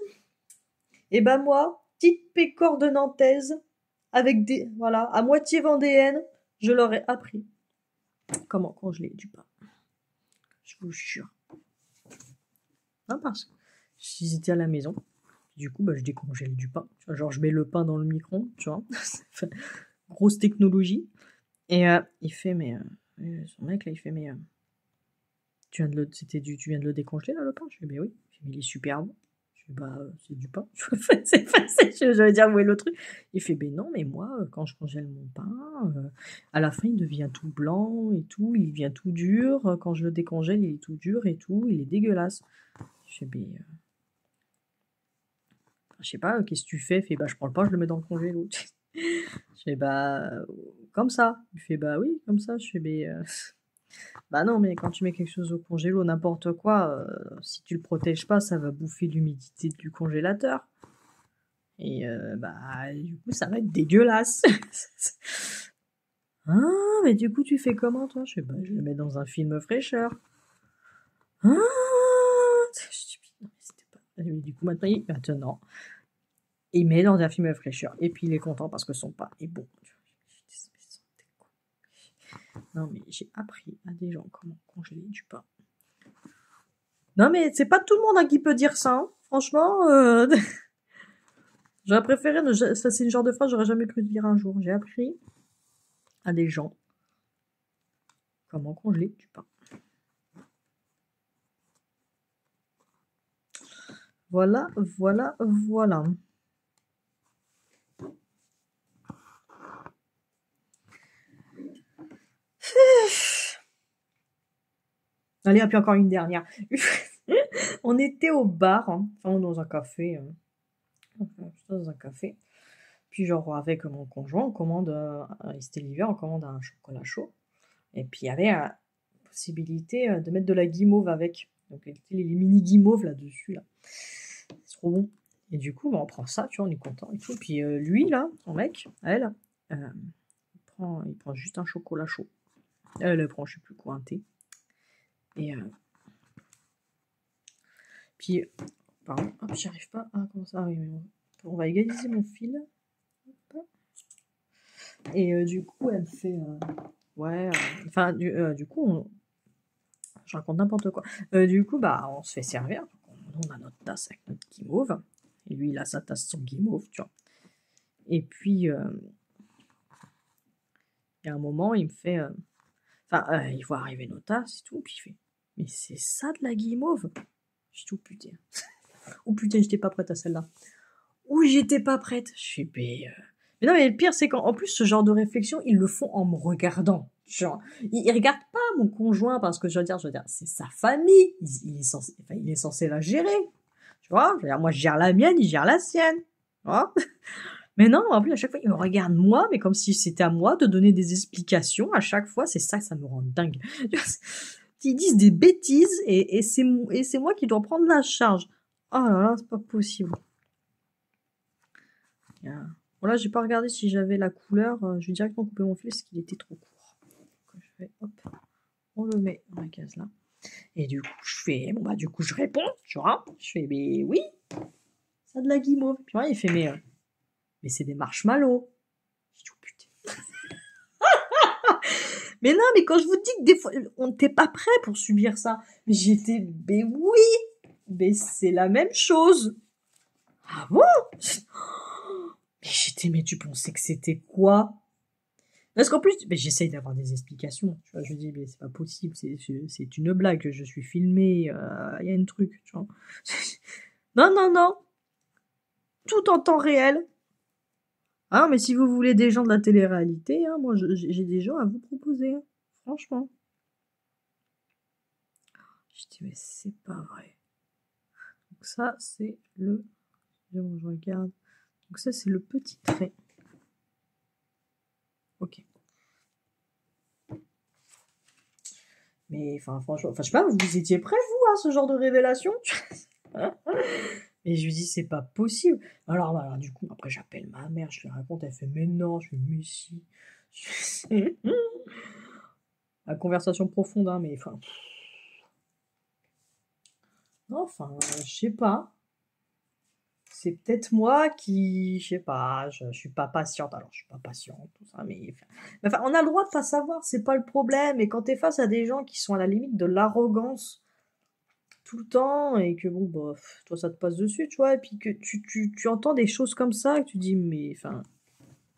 Et ben moi, petite pécore de Nantaise, avec des... Voilà, à moitié vendéenne, je leur ai appris comment congeler du pain. Je vous jure. Non, parce que s'ils étaient à la maison, du coup, bah, je décongèle du pain. Tu vois, genre, je mets le pain dans le micro-ondes, tu vois. Grosse technologie. Et il fait, mais... son mec, là, il fait, mais... tu viens de le décongeler, là, le pain? Je fais, mais oui. Mais il est super bon. Je fais, bah, c'est du pain. Je vais dire, où est le truc? Il fait, ben non, mais moi, quand je congèle mon pain, à la fin, il devient tout blanc et tout. Il devient tout dur. Quand je le décongèle, il est tout dur et tout. Il est dégueulasse. Je fais, ben... je sais pas, qu'est-ce que tu fais? Il fait, bah, je prends le pain, je le mets dans le congélo. Je fais, bah, comme ça. Il fait, bah oui, comme ça. Je fais, bah non, mais quand tu mets quelque chose au congélo, n'importe quoi, si tu le protèges pas, ça va bouffer l'humidité du congélateur. Et bah, du coup, ça va être dégueulasse. Ah, mais du coup, tu fais comment, toi? Je fais, bah, je le mets dans un film fraîcheur. Ah, je dis, non, mais c'était pas... Mais du coup, maintenant, il met dans un film fraîcheur. Et puis, il est content parce que son pain est bon. Non, mais j'ai appris à des gens comment congeler du pain. Non, mais c'est pas tout le monde qui peut dire ça. Hein. Franchement, j'aurais préféré... Ça, c'est le genre de phrase que j'aurais jamais cru dire un jour. J'ai appris à des gens comment congeler du pain. Voilà, voilà, voilà. Allez, et puis encore une dernière. On était au bar, hein, enfin dans un café. Dans un café. Puis genre avec mon conjoint, on commande, c'était l'hiver, on commande un chocolat chaud. Et puis il y avait la possibilité de mettre de la guimauve avec. Donc les mini guimauves là-dessus, là. C'est trop bon. Et du coup, bah, on prend ça, tu vois, on est content et tout. Puis lui, là, son mec, elle, il prend juste un chocolat chaud. Elle prend, je sais plus quoi, un thé. Et puis, pardon, hop, j'y arrive pas. Ah, comment ça? Ah oui, mais on va égaliser mon fil. Et du coup, elle me fait, ouais, enfin, du coup, je raconte n'importe quoi. Du coup, bah, on se fait servir. On a notre tasse avec notre guimauve. Et lui, il a sa tasse sans guimauve, tu vois. Et puis, il y a un moment, il me fait, il voit arriver nos tasses et tout, puis il fait, mais c'est ça de la guimauve? Je dis, oh putain. Oh putain, j'étais pas prête à celle-là. Oh, j'étais pas prête. Je suis, mais non, mais le pire, c'est qu'en plus, ce genre de réflexion, ils le font en me regardant. Genre, ils regardent pas mon conjoint parce que je veux dire, c'est sa famille. Il est censé la gérer. Tu vois? Je veux dire, moi, je gère la mienne, il gère la sienne. Tu vois? Mais non, en plus, à chaque fois, il me regarde moi, mais comme si c'était à moi de donner des explications. À chaque fois, c'est ça me rend dingue. Ils disent des bêtises et c'est moi qui dois prendre la charge. Oh là là, c'est pas possible. Voilà, j'ai pas regardé si j'avais la couleur. Je vais directement couper mon fil parce qu'il était trop court. Donc, je fais, hop, on le met dans la case là. Et du coup, je fais, bon bah du coup, je réponds, tu vois. Je fais, mais oui, ça a de la guimauve. Puis il fait, mais c'est des marshmallows. Je dis, oh putain. Mais non, mais quand je vous dis que des fois, on n'était pas prêt pour subir ça. Mais j'étais, mais oui, mais c'est la même chose. Ah bon? Mais j'étais, mais tu pensais que c'était quoi? Parce qu'en plus, mais j'essaye d'avoir des explications. Tu vois, je dis, mais c'est pas possible, c'est une blague, je suis filmé, il y a un truc, tu vois. Non, non, non. Tout en temps réel. Ah, mais si vous voulez des gens de la télé-réalité, hein, moi, j'ai des gens à vous proposer. Hein. Franchement. Je dis, mais c'est pas vrai. Donc ça, c'est le... Je regarde. Donc ça, c'est le petit trait. Ok. Mais enfin, franchement, enfin, je sais pas, vous étiez prêts, vous, à ce genre de révélation? Et je lui dis, c'est pas possible. Alors, voilà, du coup, après, j'appelle ma mère, je lui raconte, elle fait, mais non, je fais, mais si. La conversation profonde, hein, mais enfin, non, enfin, je sais pas. C'est peut-être moi qui, je sais pas, je suis pas patiente. Alors, je suis pas patiente, tout ça, mais enfin, on a le droit de pas savoir, c'est pas le problème. Et quand t'es face à des gens qui sont à la limite de l'arrogance tout le temps et que bon, bah, toi, ça te passe dessus, tu vois, et puis que tu entends des choses comme ça et que tu dis, mais enfin,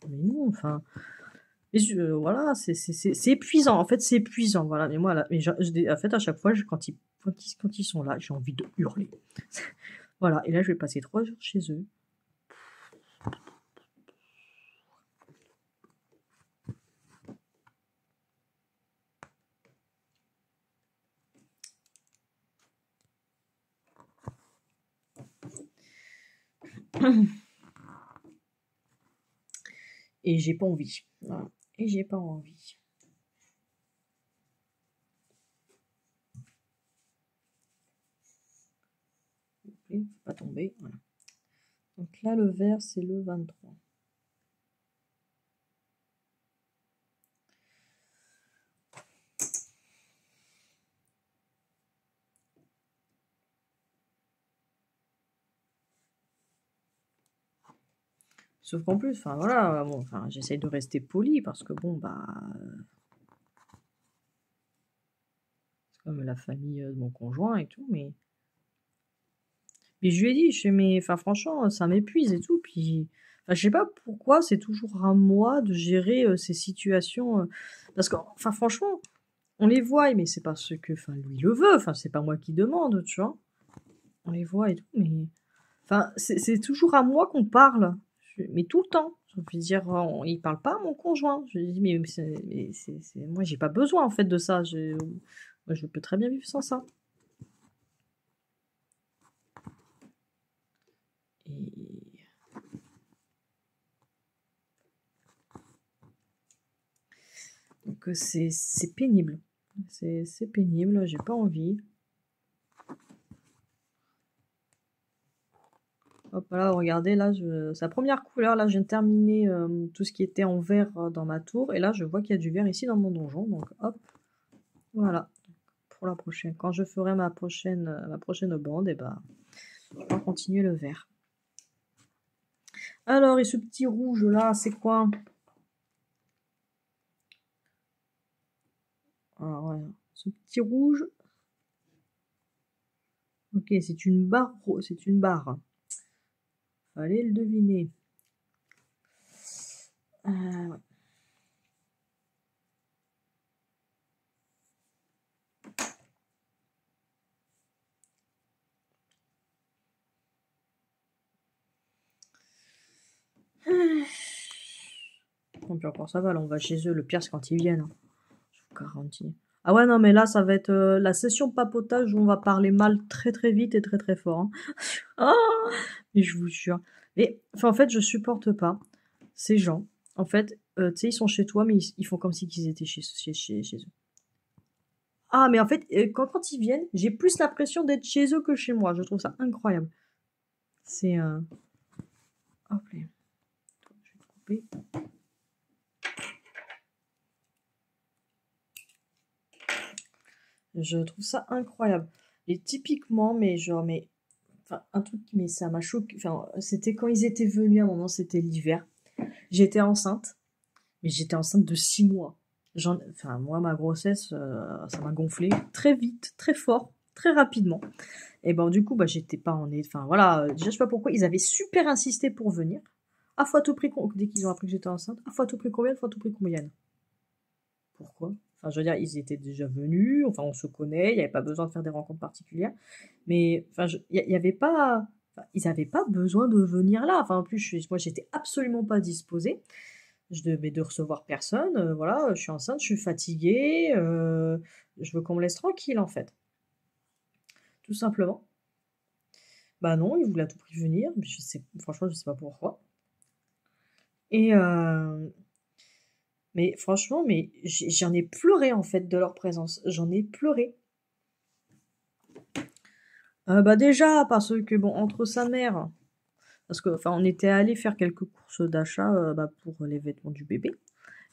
mais non, enfin, voilà, c'est épuisant. En fait, c'est épuisant, voilà. Mais moi, là, mais en fait, à chaque fois, quand ils sont là, j'ai envie de hurler. Voilà, et là, je vais passer 3 jours chez eux. Et j'ai pas envie. Voilà. Et j'ai pas envie. Faut pas tomber. Voilà. Donc là, le vert, c'est le 23. Sauf qu'en plus, enfin voilà, bon, enfin, j'essaye de rester poli parce que bon, bah, c'est comme la famille de mon conjoint et tout, mais je lui ai dit, je fais, mais enfin, franchement, ça m'épuise et tout. Puis, enfin, je sais pas pourquoi c'est toujours à moi de gérer ces situations. Parce que, enfin, franchement, on les voit, mais c'est parce que, enfin, lui le veut. Enfin, c'est pas moi qui demande, tu vois. On les voit et tout, mais enfin, c'est toujours à moi qu'on parle, mais tout le temps. Je veux dire, il parle pas à mon conjoint. Je lui dis, moi, j'ai pas besoin en fait de ça. Moi, je peux très bien vivre sans ça. Et donc, c'est pénible. C'est pénible, j'ai pas envie. Hop là, regardez, là, sa première couleur, là, je viens de terminer tout ce qui était en vert dans ma tour. Et là, je vois qu'il y a du vert ici dans mon donjon. Donc, hop, voilà. Pour la prochaine. Quand je ferai ma prochaine bande, et ben, on va continuer le vert. Alors, et ce petit rouge là, c'est quoi? Alors, ouais, ce petit rouge. Ok, c'est une barre. C'est une barre. Fallait le deviner. Ouais. Bon, puis encore ça va, là, on va chez eux. Le pire, c'est quand ils viennent, hein. Je vous garantis. Ah ouais, non, mais là, ça va être la session papotage où on va parler mal très très vite et très très fort, hein. Ah, mais je vous jure. Mais enfin, en fait, je supporte pas ces gens. En fait, tu sais, ils sont chez toi, mais ils font comme si qu'ils étaient chez eux. Ah, mais en fait, quand ils viennent, j'ai plus l'impression d'être chez eux que chez moi. Je trouve ça incroyable. C'est... Hop là. Je vais te couper. Je trouve ça incroyable. Et typiquement, mais genre, mais... Enfin, un truc, mais ça m'a choqué. Enfin, c'était quand ils étaient venus, à un moment, c'était l'hiver. J'étais enceinte, mais j'étais enceinte de 6 mois. Enfin, moi, ma grossesse, ça m'a gonflé très vite, très fort, très rapidement. Et ben, du coup, bah, j'étais pas en... Enfin, voilà, déjà, je sais pas pourquoi, ils avaient super insisté pour venir. À fois tout prix, dès qu'ils ont appris que j'étais enceinte, à fois tout prix combien, à fois tout prix combien. Pourquoi? Enfin, je veux dire, ils étaient déjà venus, enfin, on se connaît, il n'y avait pas besoin de faire des rencontres particulières. Mais, enfin, il y avait pas... Enfin, ils n'avaient pas besoin de venir là. Enfin, en plus, moi, j'étais absolument pas disposée. Je devais de recevoir personne. Voilà, je suis enceinte, je suis fatiguée. Je veux qu'on me laisse tranquille, en fait. Tout simplement. Bah non, ils voulaient à tout prix venir. Franchement, je sais pas pourquoi. Et, Mais franchement, mais j'en ai pleuré en fait de leur présence. J'en ai pleuré. Bah déjà parce que bon entre sa mère, parce que enfin on était allé faire quelques courses d'achat bah, pour les vêtements du bébé.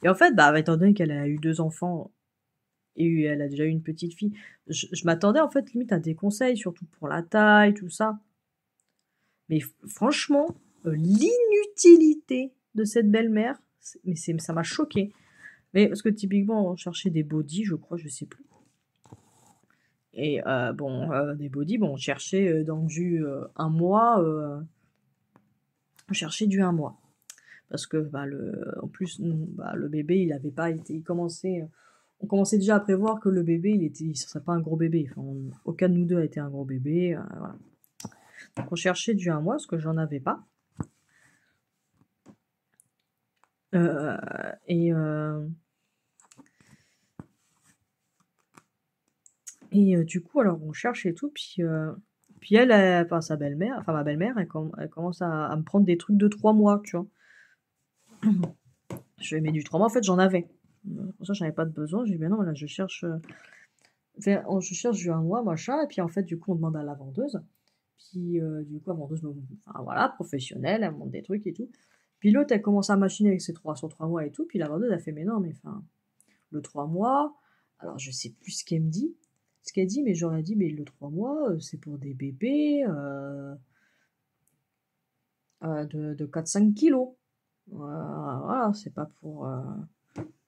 Et en fait bah étant donné qu'elle a eu 2 enfants et elle a déjà eu une petite fille, je m'attendais en fait limite à des conseils surtout pour la taille tout ça. Mais franchement l'inutilité de cette belle-mère, ça m'a choqué. Mais parce que typiquement on cherchait des bodys je crois je sais plus. Et bon, des bodys, bon, on cherchait dans du 1 mois, on cherchait du 1 mois. Parce que, bah, en plus, bah, le bébé, il avait pas été, on commençait déjà à prévoir que le bébé, ce serait pas un gros bébé. Enfin, aucun de nous deux a été un gros bébé, voilà. Donc, on cherchait du 1 mois, parce que j'en avais pas. Euh, et, euh, du coup, alors, on cherche et tout, puis elle, enfin, sa belle-mère, enfin, ma belle-mère, elle commence à me prendre des trucs de 3 mois, tu vois. Je lui ai mis du 3 mois, en fait, j'en avais. Pour ça, j'en avais pas de besoin. J'ai dit, ben non, là, je cherche, je cherche du 1 mois, machin. Et puis, en fait, du coup, on demande à la vendeuse. Puis, du coup, la vendeuse, enfin, voilà, professionnelle, elle monte des trucs et tout. Puis l'autre, elle commence à machiner avec ses 3 mois et tout. Puis la vendeuse, elle fait, mais non, mais enfin, le 3 mois. Alors, je sais plus ce qu'elle me dit. Ce qu'elle dit, mais j'aurais dit, mais le 3 mois, c'est pour des bébés de 4-5 kilos. Voilà, c'est pas pour.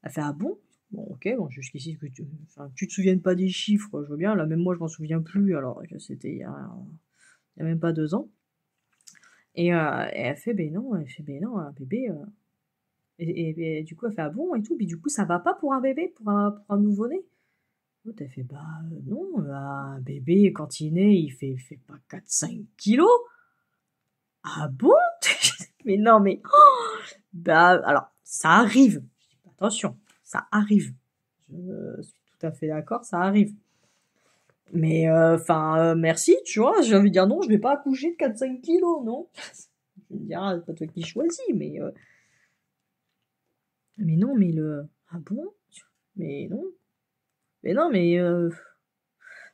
Elle fait ah bon? Bon, ok, bon, jusqu'ici, enfin, tu te souviennes pas des chiffres, je veux bien. Là, même moi, je m'en souviens plus, alors que c'était il y a même pas 2 ans. Et elle fait, ben non, un bébé. Et du coup, elle fait ah bon et tout. Puis du coup, ça va pas pour un bébé, pour un nouveau-né? L'autre, elle fait bah non, un bébé, quand il naît, il fait pas 4-5 kilos. Ah bon? Mais non, mais. Bah, alors, ça arrive. Attention, ça arrive. Je suis tout à fait d'accord, ça arrive. Mais, enfin, merci, tu vois, j'ai envie de dire non, je vais pas accoucher de 4-5 kilos, non. Je vais me dire, ah, c'est pas toi qui choisis, mais non, mais ah bon? Mais non. Mais non, mais,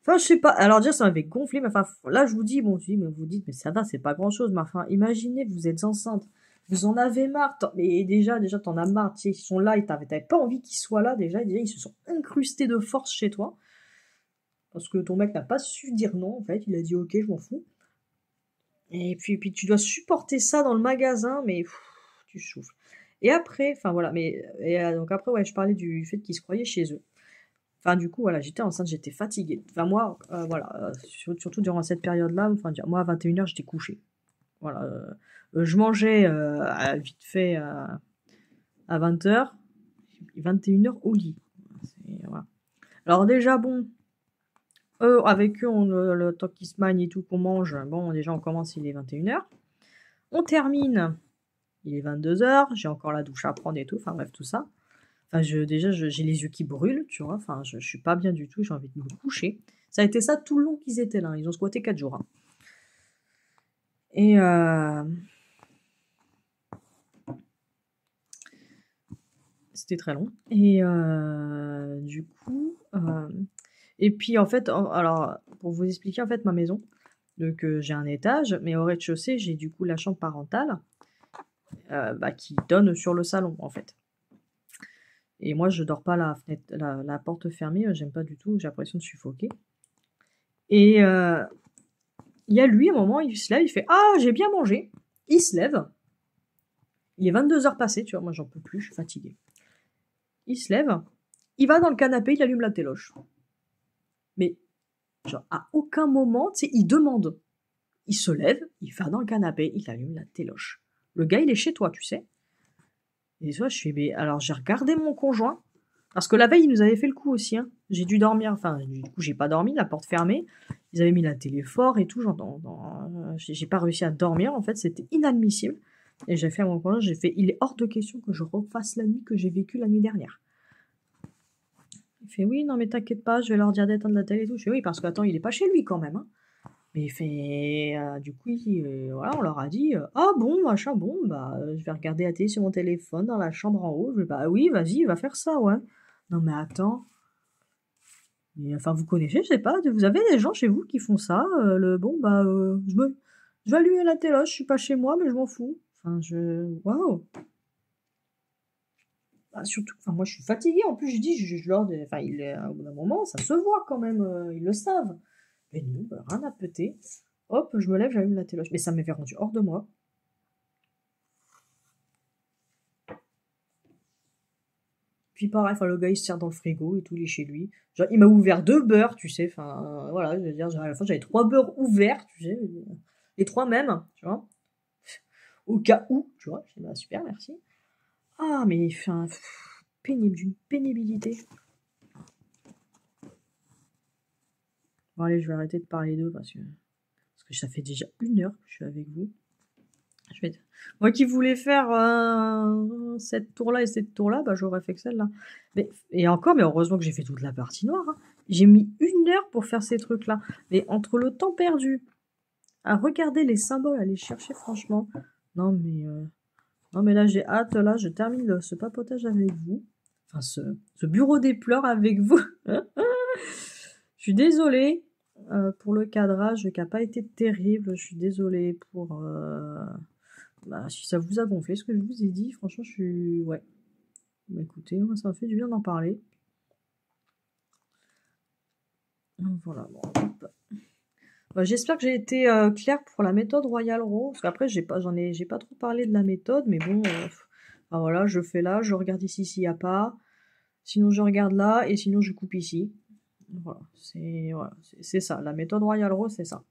enfin, je sais pas. Alors, déjà, ça m'avait gonflé, mais enfin, là, je vous dis, bon, mais vous dites, mais ça va, c'est pas grand chose, mais enfin, imaginez, vous êtes enceinte. Vous en avez marre, mais déjà, t'en as marre, tu sais, ils sont là et t'avais pas envie qu'ils soient là, déjà, ils se sont incrustés de force chez toi. Parce que ton mec n'a pas su dire non, en fait, il a dit ok, je m'en fous. Et puis tu dois supporter ça dans le magasin, mais tu souffles. Et après, enfin voilà, donc après, ouais, je parlais du fait qu'ils se croyaient chez eux. Enfin, du coup, voilà, j'étais enceinte, j'étais fatiguée. Enfin, moi, voilà, surtout durant cette période-là, enfin, moi, à 21h, j'étais couchée. Voilà, je mangeais vite fait à 20h, 21h au lit. Voilà. Alors déjà, bon, avec eux, le temps qu'ils se magnent et tout, qu'on mange, bon, déjà, on commence, il est 21h. On termine, il est 22h, j'ai encore la douche à prendre et tout, enfin bref, tout ça. Enfin, déjà, j'ai les yeux qui brûlent, tu vois, enfin, je suis pas bien du tout, j'ai envie de me coucher. Ça a été ça tout le long qu'ils étaient là, ils ont squatté 4 jours. Hein. Et c'était très long. Et du coup, et puis en fait, alors pour vous expliquer en fait ma maison, donc j'ai un étage, mais au rez-de-chaussée j'ai du coup la chambre parentale bah, qui donne sur le salon en fait. Et moi je dors pas la fenêtre, la porte fermée, j'aime pas du tout, j'ai l'impression de suffoquer. Et il y a lui, à un moment, il se lève, il fait ah j'ai bien mangé. Il se lève. Il est 22h passées, tu vois, moi j'en peux plus, je suis fatiguée. Il se lève, il va dans le canapé, il allume la téloche. Mais genre, à aucun moment, tu sais, il demande. Il se lève, il va dans le canapé, il allume la téloche. Le gars, il est chez toi, tu sais. Et toi, je fais, mais alors j'ai regardé mon conjoint, parce que la veille, il nous avait fait le coup aussi. Hein. J'ai dû dormir, enfin, du coup, j'ai pas dormi, la porte fermée. Ils avaient mis la télé fort et tout. J'ai pas réussi à dormir, en fait, c'était inadmissible. Et j'ai fait à mon conjoint, il est hors de question que je refasse la nuit que j'ai vécue la nuit dernière. Il fait, oui, non, mais t'inquiète pas, je vais leur dire d'éteindre la télé et tout. Je fais, oui, parce que, attends, il est pas chez lui quand même. Hein. Mais il fait, du coup, voilà, on leur a dit, ah bon, machin, bon, bah, je vais regarder la télé sur mon téléphone dans la chambre en haut. Je vais, bah oui, vas-y, va faire ça, ouais. Non mais attends, mais enfin, vous connaissez, je sais pas, vous avez des gens chez vous qui font ça, bon, bah, je vais allumer la télé, je suis pas chez moi, mais je m'en fous. Enfin, waouh! Bah, surtout, enfin, moi, je suis fatiguée, en plus, je dis, je leur, enfin, au bout d'un moment, ça se voit quand même, ils le savent. Mais non, bah, rien à péter. Hop, je me lève, j'allume la téloche. Mais ça m'avait rendu hors de moi. Puis pareil, enfin, le gars, il se sert dans le frigo et tout, il est chez lui. Genre, il m'a ouvert 2 beurres, tu sais. Enfin, voilà, je veux dire, à la fin, j'avais 3 beurres ouverts, tu sais. Les 3 mêmes, tu vois. Au cas où, tu vois. Je dis, bah, super, merci. Ah, mais, enfin, pénible, d'une pénibilité. Bon, allez, je vais arrêter de parler d'eux parce que ça fait déjà 1 heure que je suis avec vous. Moi qui voulais faire cette tour-là et cette tour-là, bah, j'aurais fait que celle-là. Et encore, mais heureusement que j'ai fait toute la partie noire. Hein. J'ai mis 1 heure pour faire ces trucs-là. Mais entre le temps perdu à regarder les symboles, à les chercher, franchement. Non, mais là, j'ai hâte. Là, je termine ce papotage avec vous. Enfin, ce bureau des pleurs avec vous. Je suis désolée pour le cadrage qui n'a pas été terrible. Je suis désolée pour... Bah, si ça vous a gonflé ce que je vous ai dit, franchement, je suis... Ouais. Bah, écoutez, moi, ça m'a fait du bien d'en parler. Donc, voilà. Bon, bah, j'espère que j'ai été claire pour la méthode Royal Row. Parce qu'après, j'ai pas trop parlé de la méthode, mais bon, bah, voilà, je fais là, je regarde ici s'il n'y a pas. Sinon, je regarde là, et sinon, je coupe ici. Voilà, c'est ça. La méthode Royal Row, c'est ça.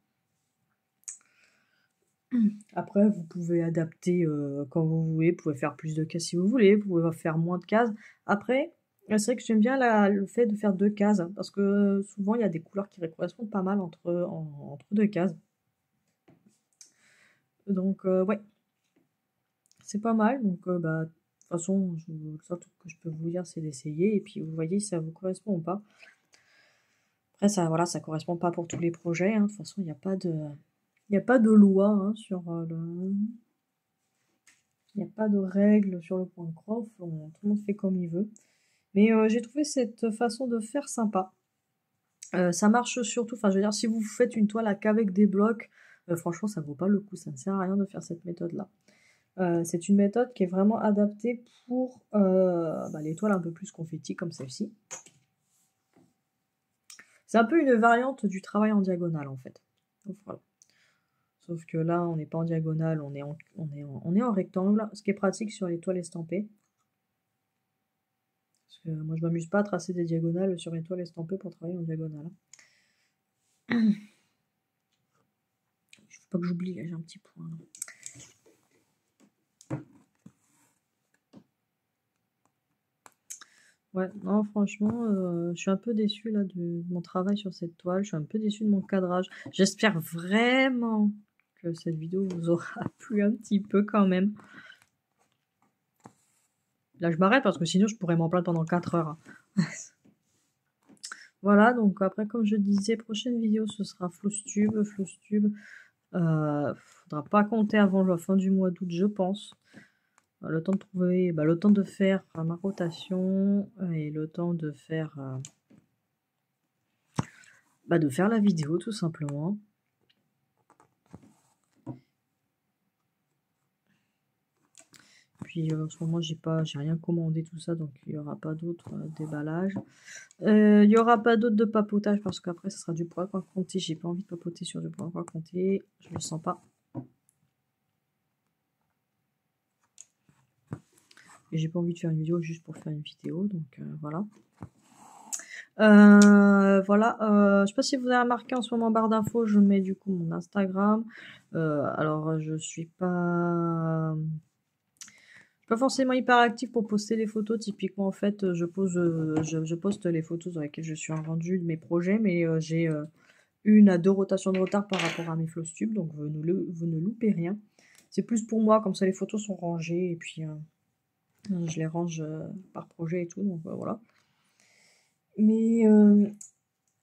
Après, vous pouvez adapter quand vous voulez, vous pouvez faire plus de cases si vous voulez, vous pouvez faire moins de cases. Après, c'est vrai que j'aime bien le fait de faire 2 cases, parce que souvent il y a des couleurs qui correspondent pas mal entre 2 cases. Donc ouais, c'est pas mal. Donc bah, de toute façon, le seul truc que je peux vous dire, c'est d'essayer, et puis vous voyez si ça vous correspond ou pas. Après, voilà, ça correspond pas pour tous les projets, hein. De toute façon, il n'y a pas de loi hein, sur il n'y a pas de règles sur le point de croix, tout le monde fait comme il veut. Mais j'ai trouvé cette façon de faire sympa. Ça marche surtout, enfin je veux dire, si vous faites une toile qu'avec des blocs, franchement ça vaut pas le coup, ça ne sert à rien de faire cette méthode-là. C'est une méthode qui est vraiment adaptée pour les toiles un peu plus confetti comme celle-ci. C'est un peu une variante du travail en diagonale en fait. Donc, voilà. Sauf que là, on n'est pas en diagonale, on est en rectangle, ce qui est pratique sur les toiles estampées. Parce que moi, je m'amuse pas à tracer des diagonales sur les toiles estampées pour travailler en diagonale. Il ne faut pas que j'oublie, j'ai un petit point. Là. Ouais, non, franchement, je suis un peu déçue là de mon travail sur cette toile. Je suis un peu déçue de mon cadrage. J'espère vraiment que cette vidéo vous aura plu un petit peu quand même. Là, je m'arrête parce que sinon, je pourrais m'en plaindre pendant 4 heures. Voilà, donc après, comme je disais, prochaine vidéo, ce sera Flosstube. Faudra pas compter avant la fin du mois d'août, je pense. Le temps de trouver, le temps de faire ma rotation et le temps de faire la vidéo tout simplement. Puis en ce moment j'ai rien commandé tout ça, donc il n'y aura pas d'autres déballages. Il n'y aura pas d'autres de papotage parce qu'après ça sera du point à compter. J'ai pas envie de papoter sur du point à compter, je le sens pas. Et j'ai pas envie de faire une vidéo juste pour faire une vidéo, donc voilà. Voilà, je sais pas si vous avez remarqué en ce moment en barre d'infos, je mets du coup mon Instagram. Alors je suis pas forcément hyper active pour poster les photos. Typiquement en fait, je poste les photos dans lesquelles je suis en rendu de mes projets, mais j'ai 1 à 2 rotations de retard par rapport à mes Flosstube, donc vous ne loupez rien. C'est plus pour moi, comme ça les photos sont rangées et puis je les range par projet et tout, donc voilà. Mais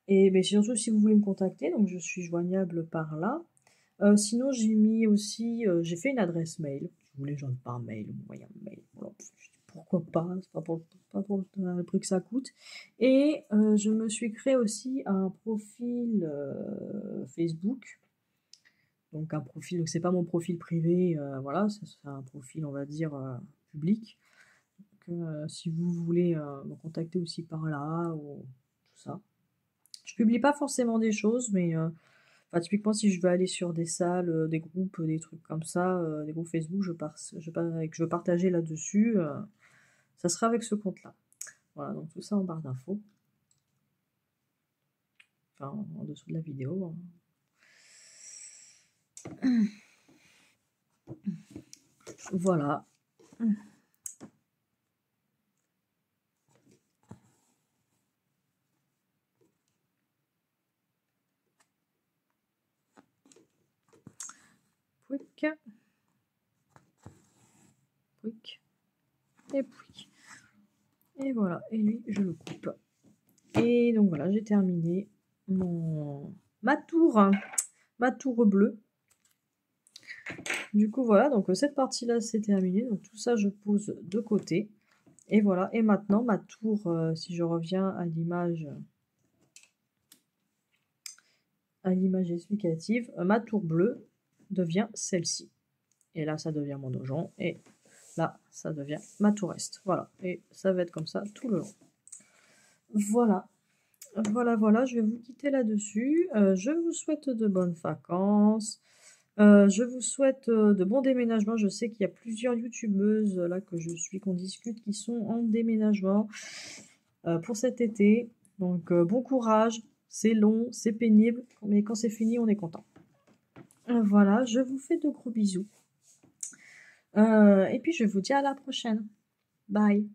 Et mais surtout si vous voulez me contacter, donc je suis joignable par là. Sinon j'ai mis aussi, j'ai fait une adresse mail. Si vous voulez joindre par mail, vous m'envoyez un mail. Voilà, pourquoi pas, c'est pas pour le prix que ça coûte. Et je me suis créé aussi un profil Facebook. Donc un profil, donc c'est pas mon profil privé, voilà, c'est un profil on va dire public. Donc si vous voulez me contacter aussi par là ou tout ça. Je publie pas forcément des choses, mais enfin, typiquement si je veux aller sur des salles, des groupes, des trucs comme ça, des groupes Facebook, et que je veux partager là-dessus, ça sera avec ce compte-là. Voilà, donc tout ça en barre d'infos. Enfin, en dessous de la vidéo, hein. Voilà. Pouic. Pouic. Et pouic. Et voilà, et lui, je le coupe. Et donc voilà, j'ai terminé ma tour bleue. Du coup, voilà, donc cette partie-là, c'est terminé. Donc tout ça, je pose de côté. Et voilà, et maintenant, ma tour, si je reviens à l'image explicative, ma tour bleue devient celle-ci. Et là, ça devient mon donjon. Et là, ça devient ma tour est. Voilà, et ça va être comme ça tout le long. Voilà. Voilà, je vais vous quitter là-dessus. Je vous souhaite de bonnes vacances. Je vous souhaite de bons déménagements. Je sais qu'il y a plusieurs youtubeuses là que je suis, qu'on discute, qui sont en déménagement pour cet été. Donc bon courage. C'est long, c'est pénible, mais quand c'est fini, on est content. Voilà, je vous fais de gros bisous. Et puis je vous dis à la prochaine. Bye.